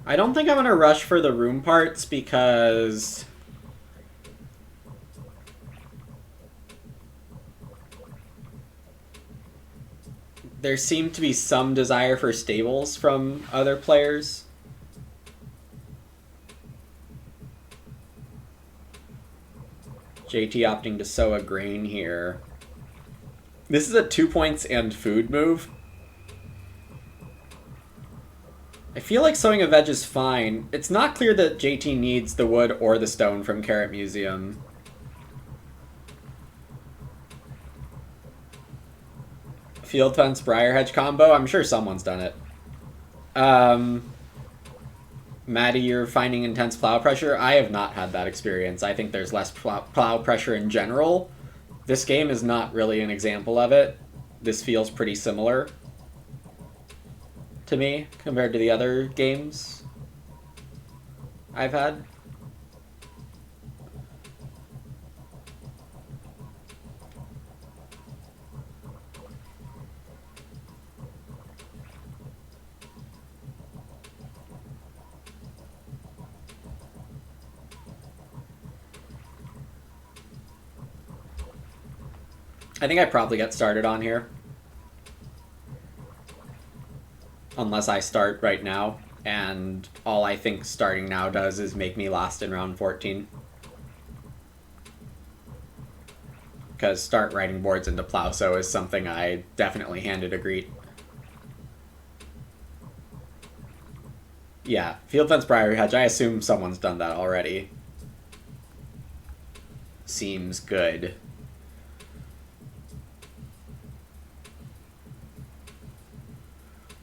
I don't think I'm going to rush for the room parts because there seemed to be some desire for stables from other players. JT opting to sow a grain here. This is a 2 points and food move. I feel like sowing a veg is fine. It's not clear that JT needs the wood or the stone from Carrot Museum. Field fence briar hedge combo? I'm sure someone's done it. Maddie, you're finding intense plow pressure? I have not had that experience. I think there's less plow pressure in general. This game is not really an example of it. This feels pretty similar to me compared to the other games I've had. I think I probably get started on here. Unless I start right now, and all I think starting now does is make me last in round 14. Because start writing boards into Plow so is something I definitely handed a greet. Yeah, Field Fence Briar Hedge, I assume someone's done that already. Seems good.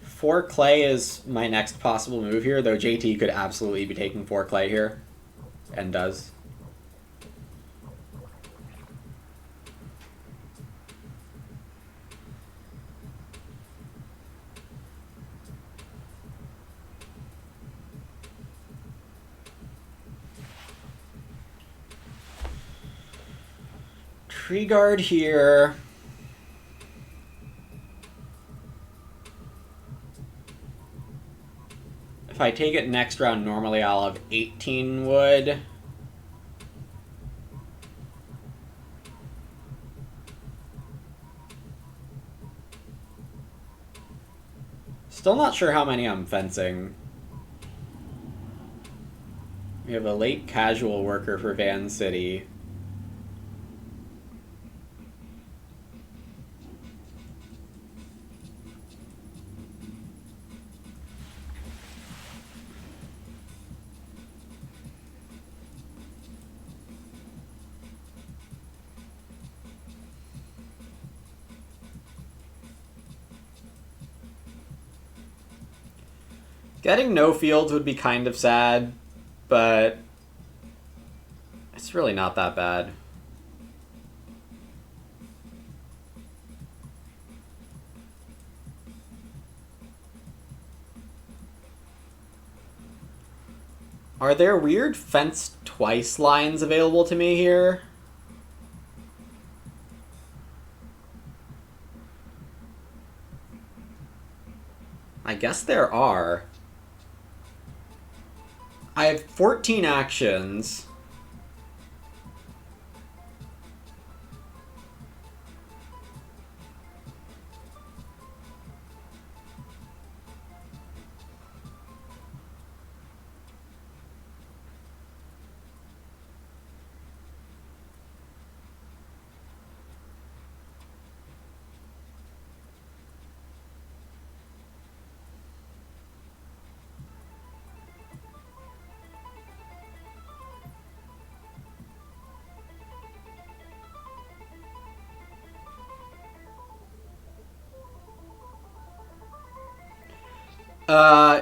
Four clay is my next possible move here, though JT could absolutely be taking 4 clay here, and does. Tree guard here. If I take it next round, normally I'll have 18 wood. Still not sure how many I'm fencing. We have a late casual worker for Van City. Getting no fields would be kind of sad, but it's really not that bad. Are there weird fence twice lines available to me here? I guess there are. I have 14 actions.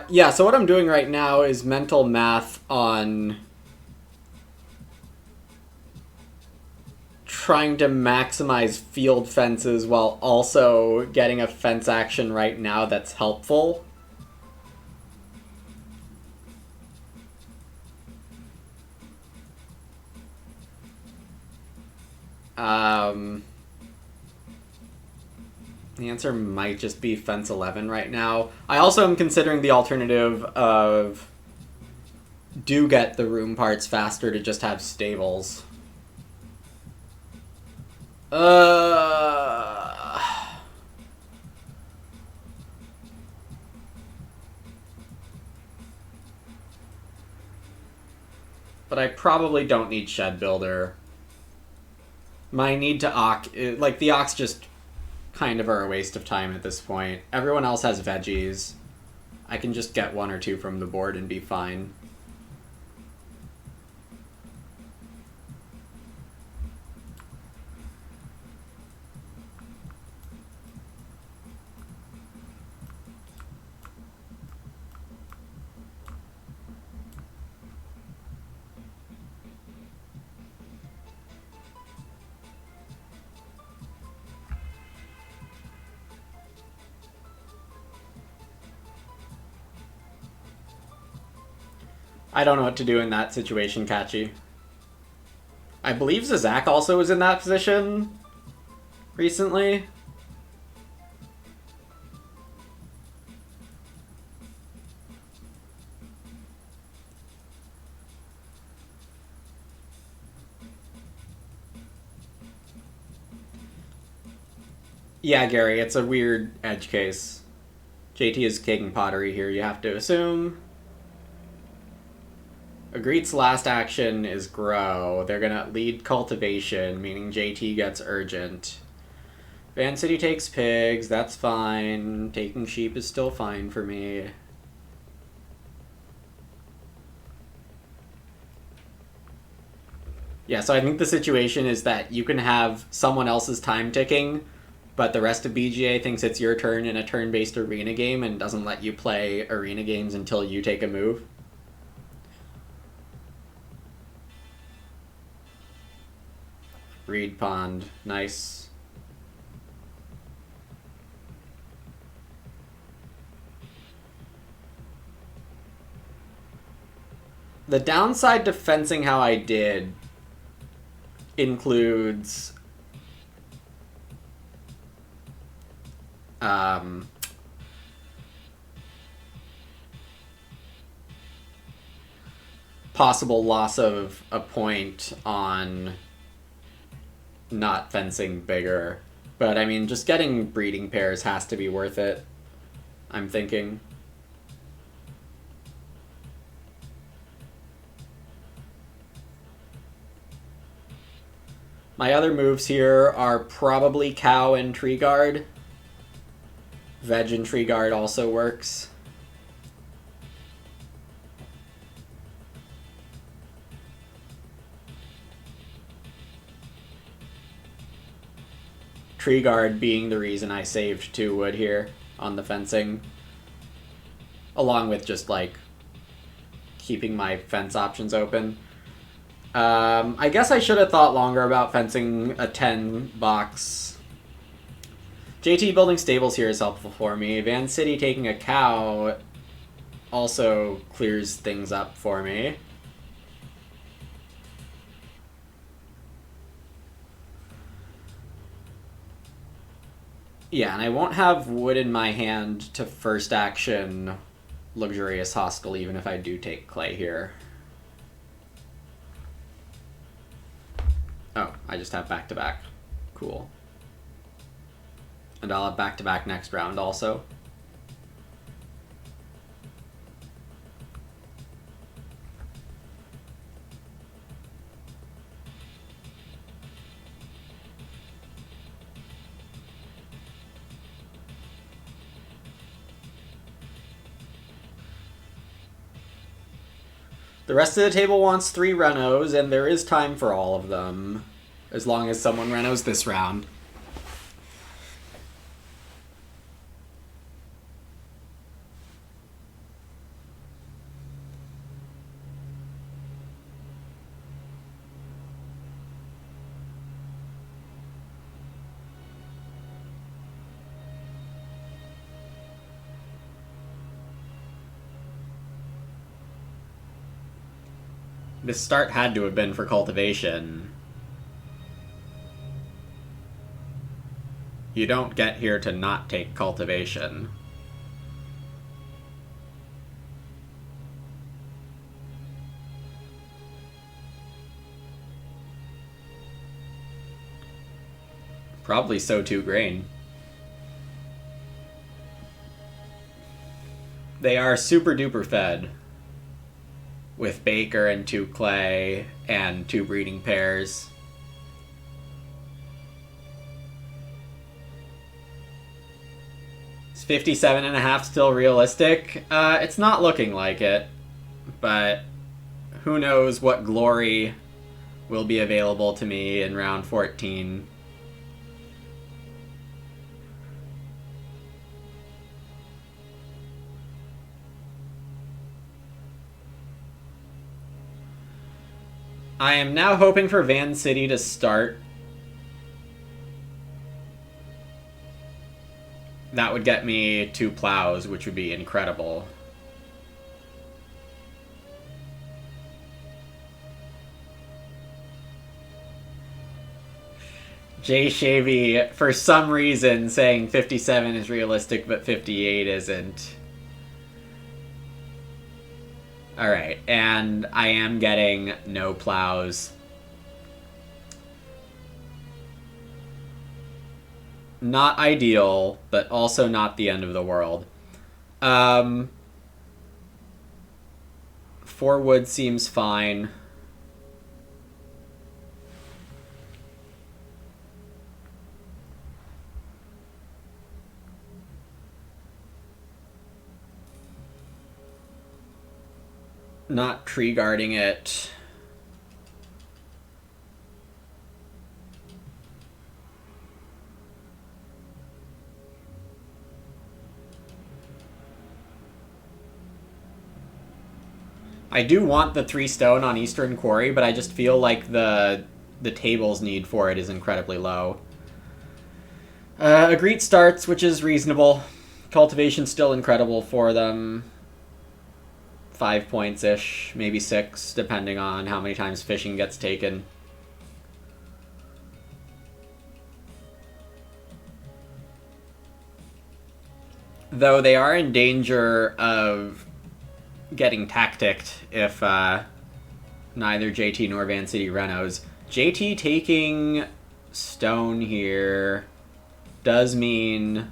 Yeah, so what I'm doing right now is mental math on trying to maximize field fences while also getting a fence action right now that's helpful. The answer might just be fence 11 right now. I also am considering the alternative of do get the room parts faster to just have stables. But I probably don't need Shed Builder. My need to Ock, like the Ox just kind of are a waste of time at this point. Everyone else has veggies. I can just get one or two from the board and be fine. I don't know what to do in that situation, Catchy. I believe Zazak also was in that position recently. Yeah, Gary, it's a weird edge case. JT is king pottery here, you have to assume. Agreed's last action is grow. They're gonna lead cultivation, meaning JT gets urgent. Van City takes pigs, that's fine. Taking sheep is still fine for me. Yeah, so I think the situation is that you can have someone else's time ticking, but the rest of BGA thinks it's your turn in a turn-based arena game and doesn't let you play arena games until you take a move. Reed Pond, nice. The downside to fencing how I did includes possible loss of a point on not fencing bigger. But I mean, just getting breeding pairs has to be worth it, I'm thinking. My other moves here are probably Cow and Tree Guard. Veg and Tree Guard also works. Tree Guard being the reason I saved 2 wood here on the fencing. Along with just, like, keeping my fence options open. I guess I should have thought longer about fencing a 10 box. JT building stables here is helpful for me. Van City taking a cow also clears things up for me. Yeah, and I won't have wood in my hand to first action Luxurious Hostel even if I do take clay here. Oh, I just have back-to-back. Cool. And I'll have back-to-back next round also. The rest of the table wants 3 Renos, and there is time for all of them. As long as someone Renos this round. This start had to have been for cultivation. You don't get here to not take cultivation. Probably sow 2 grain. They are super duper fed. With Baker and 2 clay and 2 breeding pairs. Is 57.5 still realistic? It's not looking like it, but who knows what glory will be available to me in round 14. I am now hoping for Van City to start. That would get me 2 plows, which would be incredible. Jay Shavy, for some reason, saying 57 is realistic, but 58 isn't. Alright, and I am getting no plows. Not ideal, but also not the end of the world. 4 wood seems fine. Not tree guarding it. I do want the 3 stone on Eastern Quarry, but I just feel like the table's need for it is incredibly low. Agreed starts, which is reasonable. Cultivation's still incredible for them. 5 points-ish, maybe 6, depending on how many times fishing gets taken. Though they are in danger of getting tacticked if neither JT nor Van City Renos. JT taking stone here does mean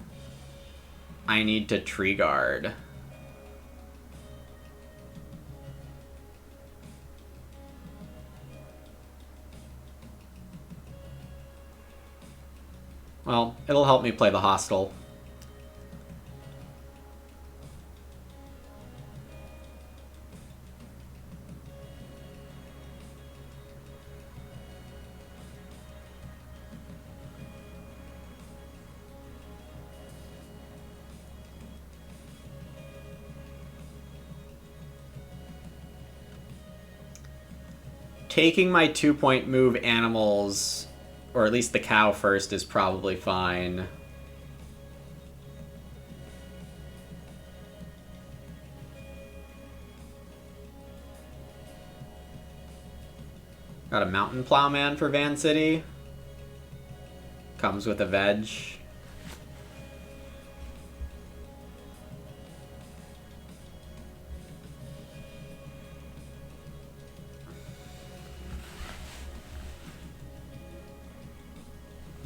I need to tree guard. Well, it'll help me play the hostile. Taking my 2-point move animals, or at least the cow first, is probably fine. Got a mountain plowman for Van City. Comes with a veg.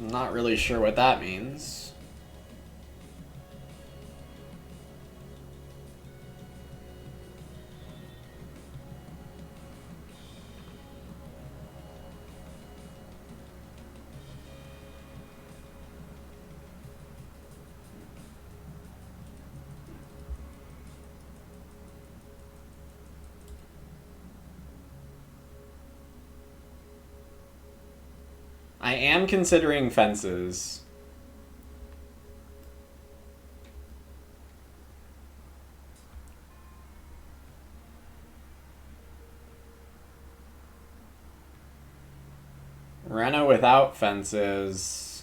I'm not really sure what that means. I am considering fences. Rena without fences.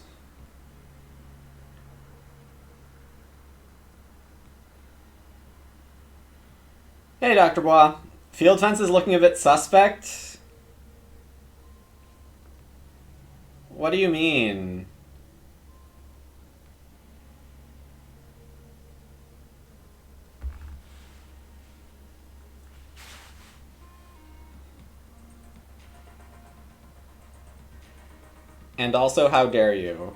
Hey, Dr. Bois. Field fence is looking a bit suspect. What do you mean? And also, how dare you?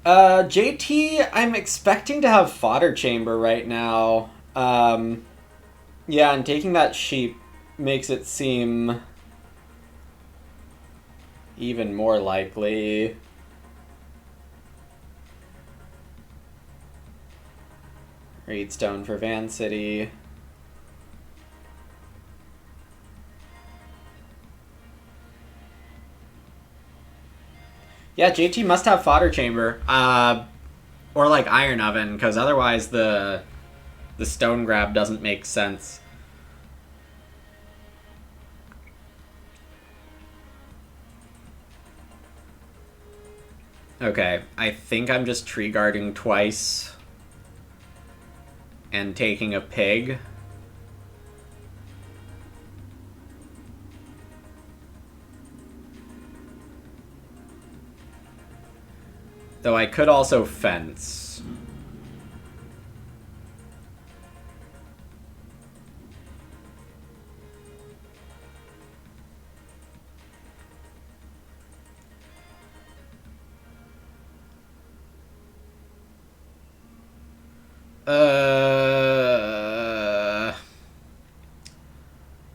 JT, I'm expecting to have fodder chamber right now. Yeah, and taking that sheep makes it seem even more likely. Reedstone for Van City. Yeah, JT must have fodder chamber. Or like iron oven, because otherwise the stone grab doesn't make sense. Okay, I think I'm just tree guarding twice and taking a pig. Though I could also fence.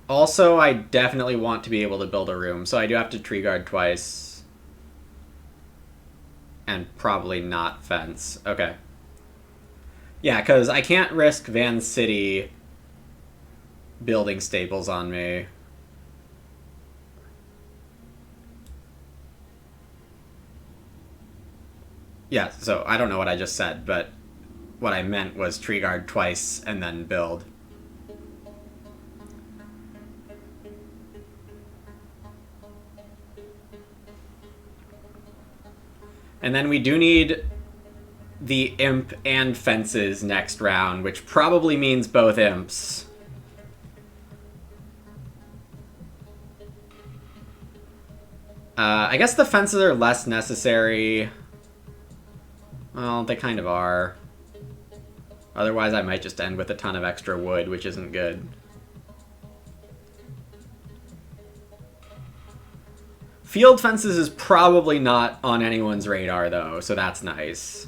Also, I definitely want to be able to build a room, so I do have to tree guard twice. And probably not fence. Okay. Yeah, because I can't risk Van City building staples on me. Yeah, so I don't know what I just said, but what I meant was tree guard twice and then build. And then we do need the imp and fences next round, which probably means both imps. I guess the fences are less necessary. Well, they kind of are. Otherwise, I might just end with a ton of extra wood, which isn't good. Field fences is probably not on anyone's radar, though, so that's nice.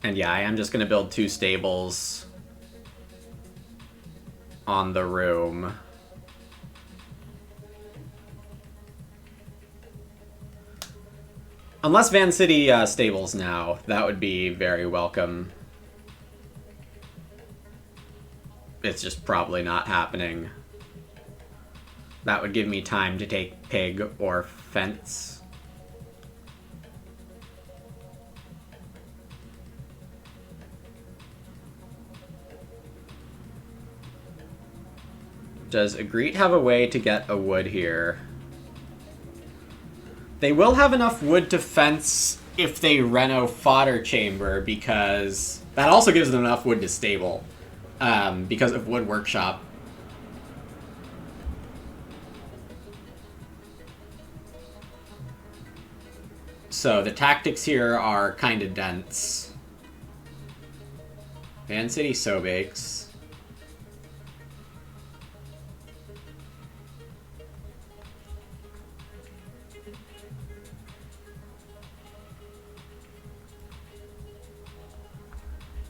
And yeah, I am just going to build 2 stables on the room. Unless Van City stables now, that would be very welcome. It's just probably not happening. That would give me time to take pig or fence. Does Agreed have a way to get a wood here? They will have enough wood to fence if they reno fodder chamber, because that also gives them enough wood to stable, because of wood workshop. So the tactics here are kind of dense. Van City Sobakes.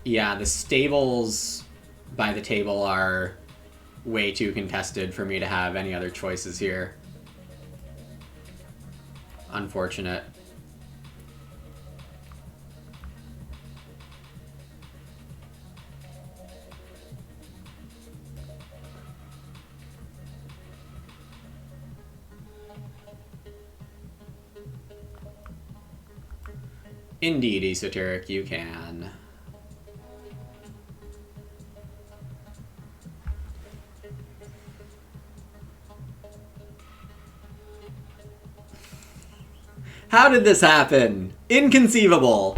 Yeah, the stables by the table are way too contested for me to have any other choices here. Unfortunate. Indeed, Esoteric, you can. How did this happen? Inconceivable.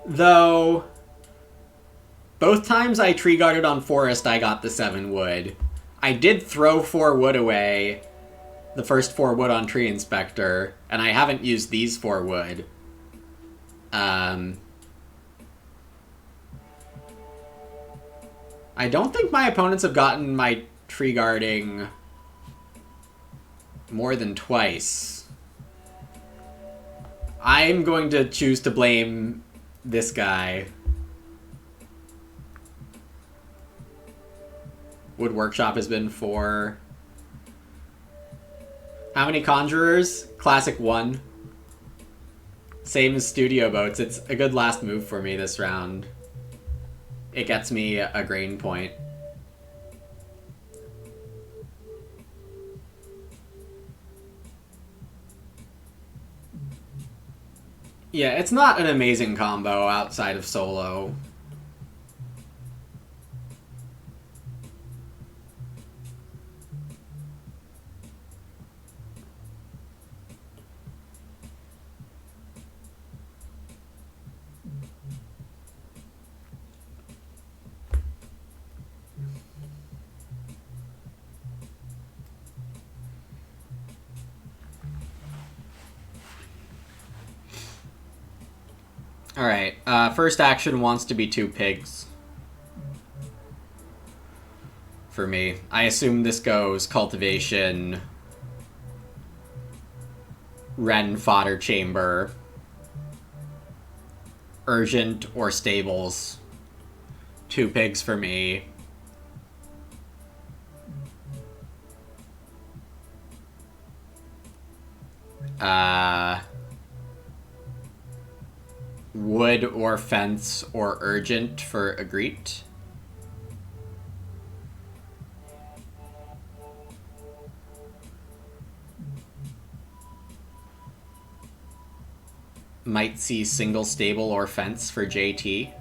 Though, both times I tree guarded on forest, I got the 7 wood. I did throw 4 wood away, the first 4 wood on tree inspector, and I haven't used these 4 wood. I don't think my opponents have gotten my tree guarding more than twice. I'm going to choose to blame this guy. Wood Workshop has been 4. How many Conjurers? Classic 1. Same as Studio Boats. It's a good last move for me this round. It gets me a grain point. Yeah, it's not an amazing combo outside of solo. Alright, first action wants to be 2 pigs. For me. I assume this goes cultivation, Ren fodder chamber, urgent or stables. 2 pigs for me. Wood or fence or urgent for Agreed. Might see single stable or fence for JT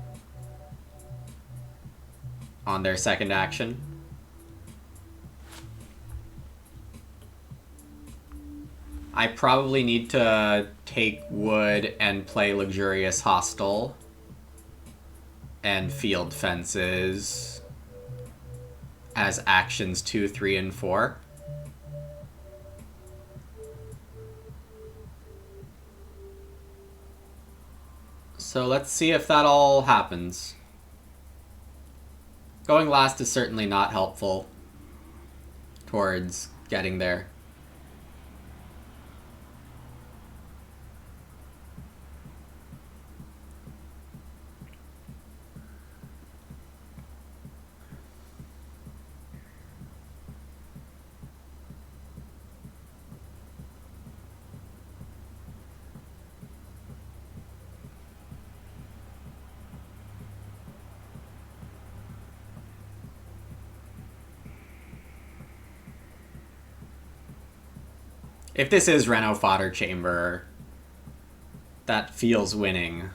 on their second action. I probably need to take wood and play Luxurious Hostel and field fences as actions 2, 3, and 4. So let's see if that all happens. Going last is certainly not helpful. towards getting there. If this is Renault Fodder Chamber, that feels winning.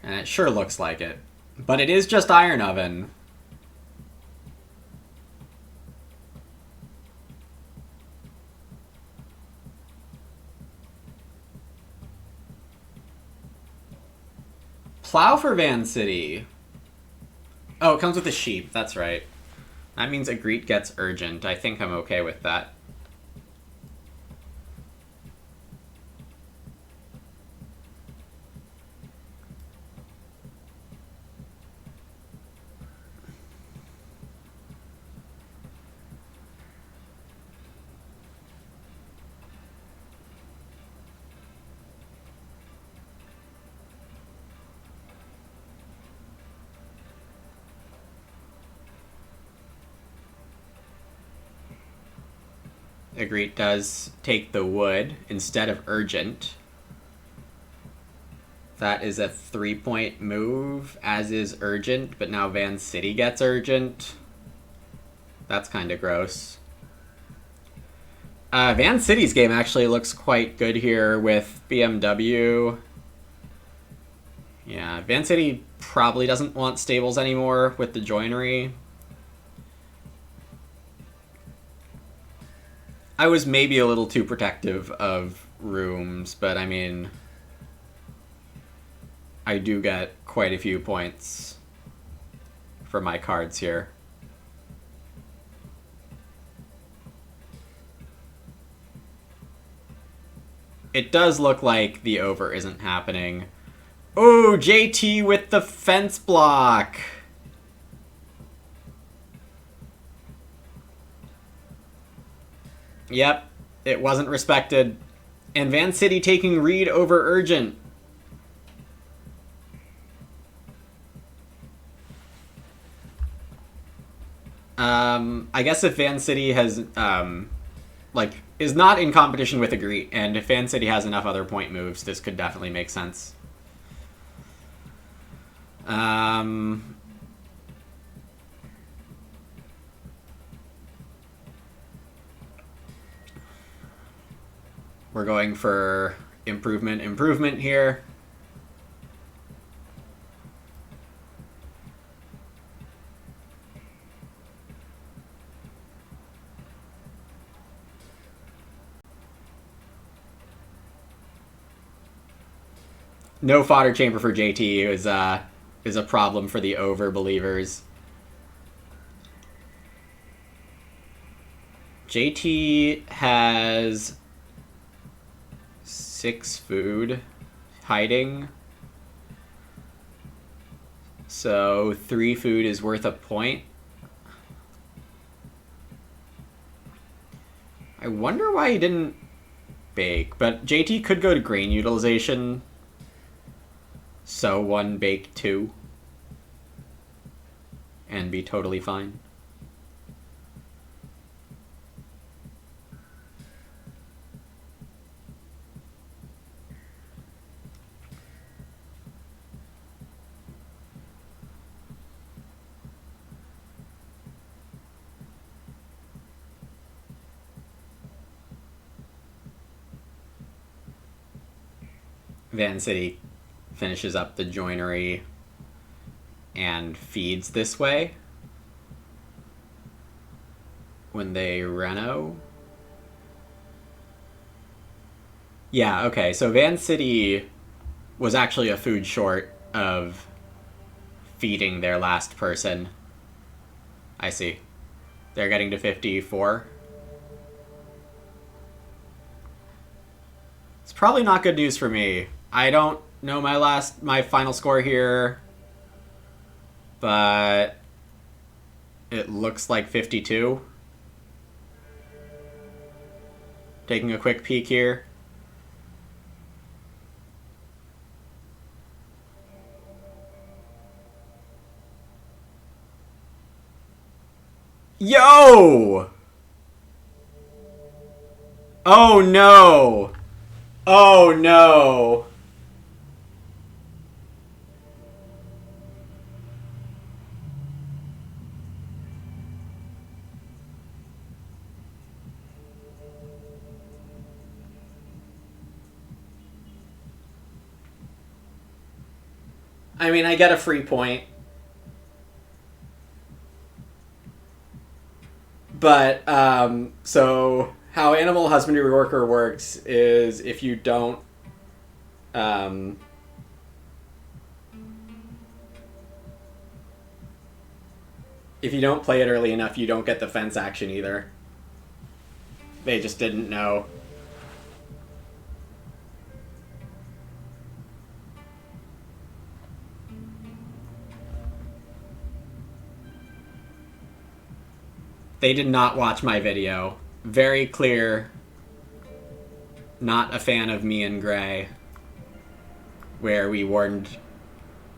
And it sure looks like it. But it is just Iron Oven. Plow for Van City. Oh, it comes with a sheep. That's right. That means Agreed gets Urgent. I think I'm okay with that. Agreed does take the wood instead of Urgent. That is a 3-point move, as is Urgent, but now Van City gets Urgent. That's kind of gross. Van City's game actually looks quite good here with BMW. Yeah, Van City probably doesn't want stables anymore with the joinery. I was maybe a little too protective of rooms, but I mean, I do get quite a few points for my cards here. It does look like the over isn't happening. Oh, JT with the fence block. Yep, it wasn't respected. And Van City taking Reed over Urgent. I guess if Van City has, is not in competition with Agree, and if Van City has enough other point moves, this could definitely make sense. We're going for improvement here. No fodder chamber for JT is a problem for the over believers. JT has 6 food hiding. So 3 food is worth a point. I wonder why he didn't bake, but JT could go to grain utilization. So 1 bake 2 and be totally fine. Van City finishes up the joinery and feeds this way when they reno. Yeah, okay, so Van City was actually a food short of feeding their last person. I see. They're getting to 54. It's probably not good news for me. I don't know my final score here, but it looks like 52. Taking a quick peek here. Yo! Oh no! Oh no! I mean, I get a free point. But, so how Animal Husbandry Worker works is if you don't, if you don't play it early enough, you don't get the fence action either. They just didn't know. They did not watch my video. Very clear. Not a fan of me and Gray. Where we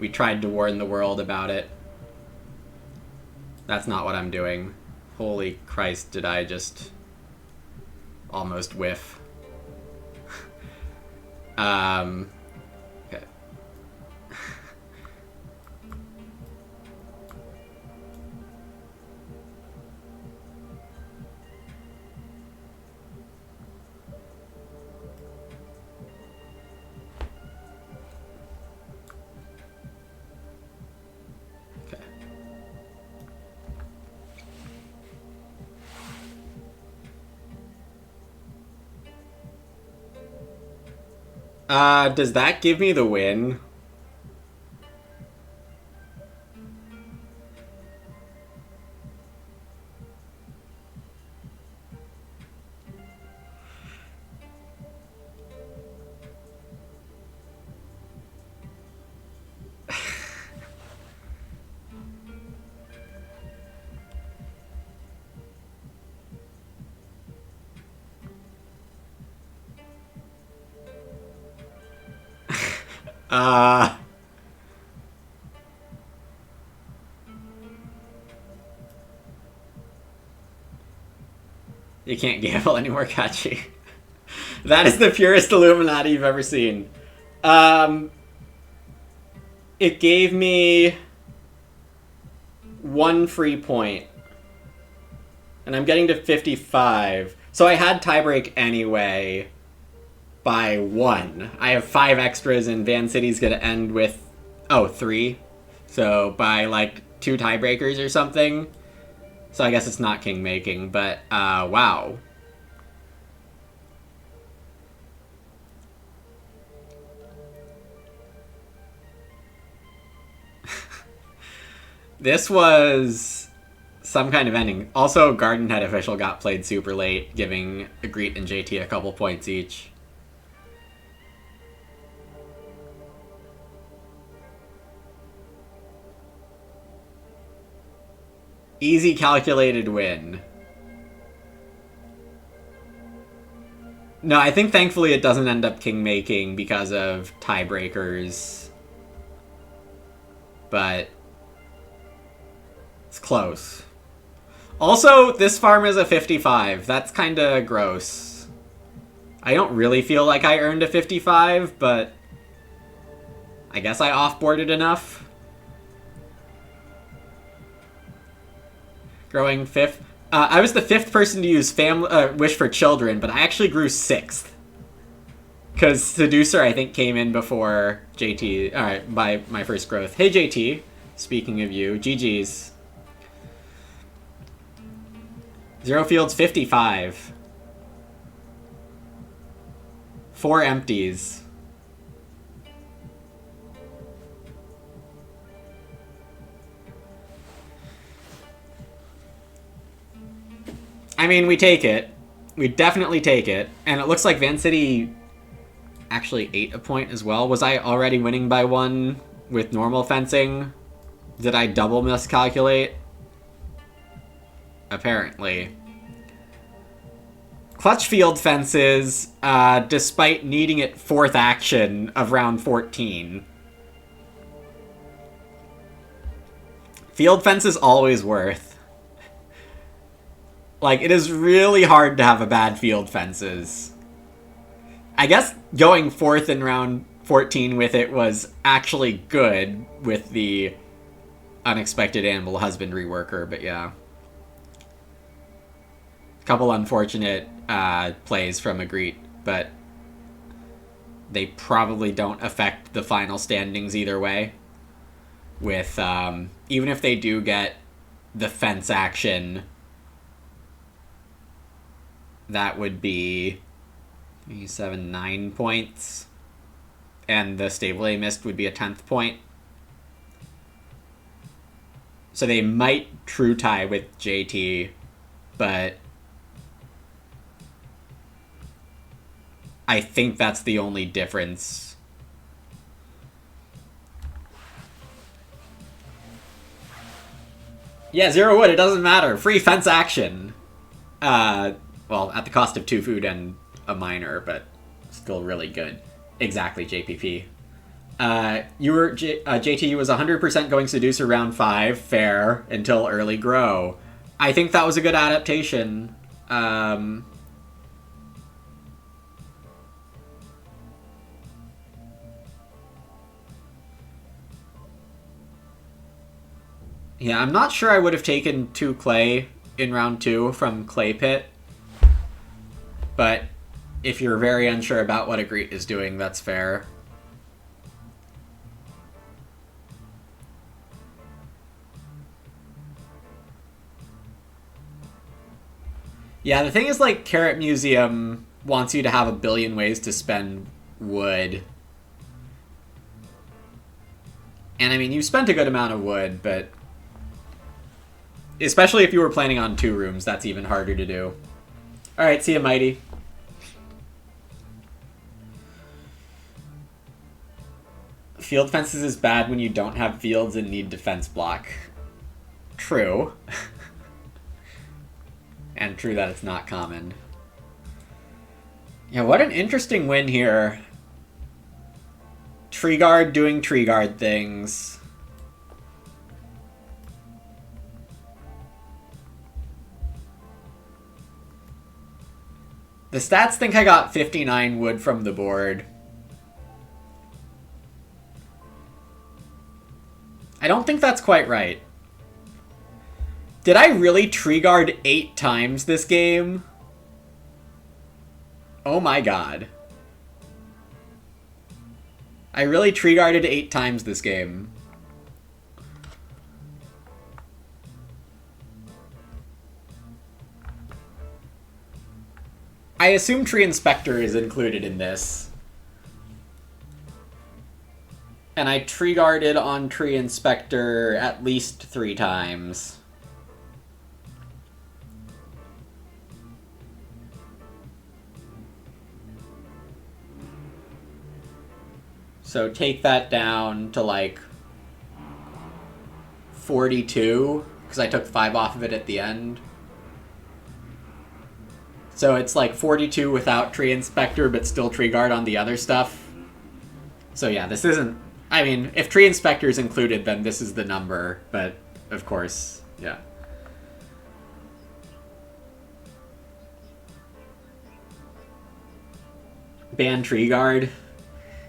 tried to warn the world about it. That's not what I'm doing. Holy Christ, did I just almost whiff. Okay. Does that give me the win? You can't gamble anymore, Kachi. That is the purest Illuminati you've ever seen. It gave me 1 free point. And I'm getting to 55. So I had tiebreak anyway by 1. I have 5 extras and Van City's gonna end with, 3. So by like 2 tiebreakers or something. So I guess it's not king making, but wow. This was some kind of ending. Also, Garden Head Official got played super late, giving Agreet and JT a couple points each. Easy calculated win. No, I think thankfully it doesn't end up king making because of tiebreakers. But it's close. Also, this farm is a 55. That's kind of gross. I don't really feel like I earned a 55, but I guess I offboarded enough. Growing 5th. I was the 5th person to use Wish for Children, but I actually grew 6th. Because Seducer, I think, came in before JT. Alright, by my first growth. Hey, JT. Speaking of you, GG's. Zero Fields, 55. 4 empties. I mean, we take it. We definitely take it. And it looks like Van City actually ate a point as well. Was I already winning by 1 with normal fencing? Did I double miscalculate? Apparently. Clutch field fences, despite needing it 4th action of round 14. Field fence is always worth. Like, it is really hard to have a bad field fences. I guess going 4th in round 14 with it was actually good with the unexpected animal husbandry worker, but yeah. Couple unfortunate plays from Agreed, but they probably don't affect the final standings either way. With, even if they do get the fence action, that would be 7, 9 points. And the stable A missed would be a 10th point. So they might true tie with JT, but I think that's the only difference. Yeah, 0 wood, it doesn't matter. Free fence action. Well, at the cost of 2 food and a miner, but still really good. Exactly, JPP. JT was 100% going Seducer round 5, fair, until early grow. I think that was a good adaptation. Yeah, I'm not sure I would have taken 2 clay in round 2 from Clay Pit. But if you're very unsure about what Agreed is doing, that's fair. Yeah, the thing is, like, Carrot Museum wants you to have a billion ways to spend wood. And I mean, you spent a good amount of wood, but especially if you were planning on 2 rooms, that's even harder to do. Alright, see ya, Mighty. Field fences is bad when you don't have fields and need defense block. True. And true that it's not common. Yeah, what an interesting win here. Tree Guard doing Tree Guard things. The stats think I got 59 wood from the board. I don't think that's quite right. Did I really Tree Guard 8 times this game? Oh my god. I really Tree Guarded 8 times this game. I assume Tree Inspector is included in this. And I Tree Guarded on Tree Inspector at least 3 times. So take that down to like 42, because I took 5 off of it at the end. So it's like 42 without Tree Inspector, but still Tree Guard on the other stuff. So yeah, this isn't... I mean, if Tree Inspector is included, then this is the number, but of course, yeah. Ban Tree Guard.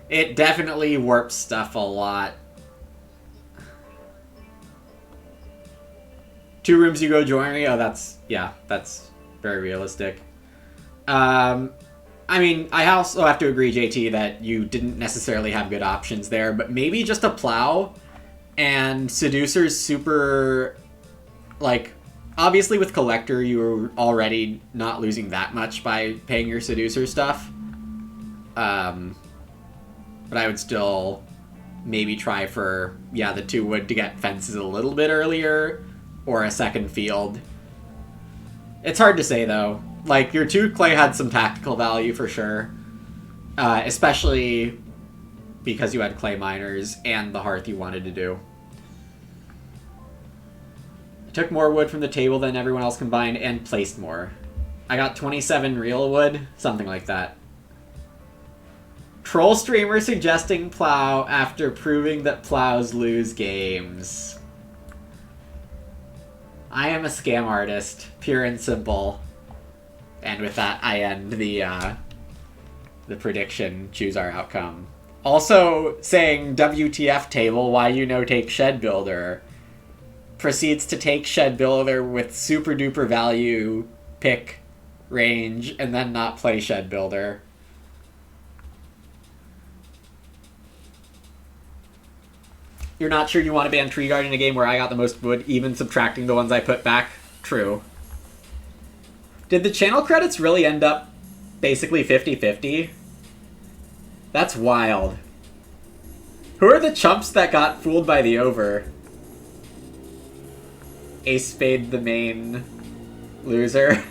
It definitely warps stuff a lot. 2 rooms you go joinery? Oh, that's... yeah, that's very realistic. I mean, I also have to agree, JT, that you didn't necessarily have good options there, but maybe just a Plow and Seducer's super... like, obviously with Collector, you were already not losing that much by paying your Seducer stuff. But I would still maybe try for, yeah, the 2 wood to get fences a little bit earlier, or a second field. It's hard to say, though. Like, your 2 clay had some tactical value for sure. Especially because you had clay miners and the hearth you wanted to do. I took more wood from the table than everyone else combined and placed more. I got 27 real wood, something like that. Troll streamer suggesting Plow after proving that Plows lose games. I am a scam artist, pure and simple. And with that, I end the prediction, choose our outcome. Also saying WTF table, why you no take Shed Builder. Proceeds to take Shed Builder with super duper value, pick range, and then not play Shed Builder. You're not sure you want to ban Tree Guard in a game where I got the most wood, even subtracting the ones I put back? True. Did the channel credits really end up basically 50-50? That's wild. Who are the chumps that got fooled by the over? Ace Spade the main loser.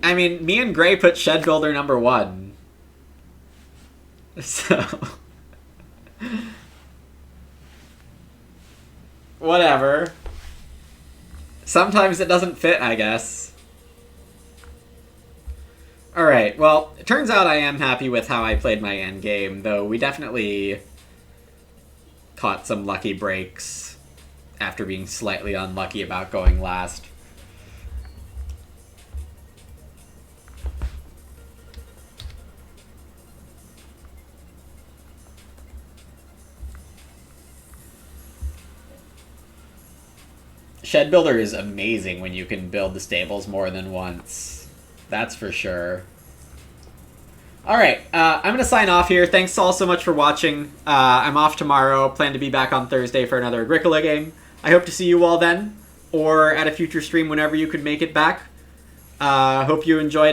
I mean, me and Gray put Shed Builder number 1. So... whatever. Sometimes it doesn't fit, I guess. Alright, well, it turns out I am happy with how I played my endgame, though we definitely caught some lucky breaks after being slightly unlucky about going last. Shed Builder is amazing when you can build the stables more than once. That's for sure. Alright, I'm going to sign off here. Thanks all so much for watching. I'm off tomorrow. Plan to be back on Thursday for another Agricola game. I hope to see you all then, or at a future stream whenever you could make it back. Hope you enjoyed it.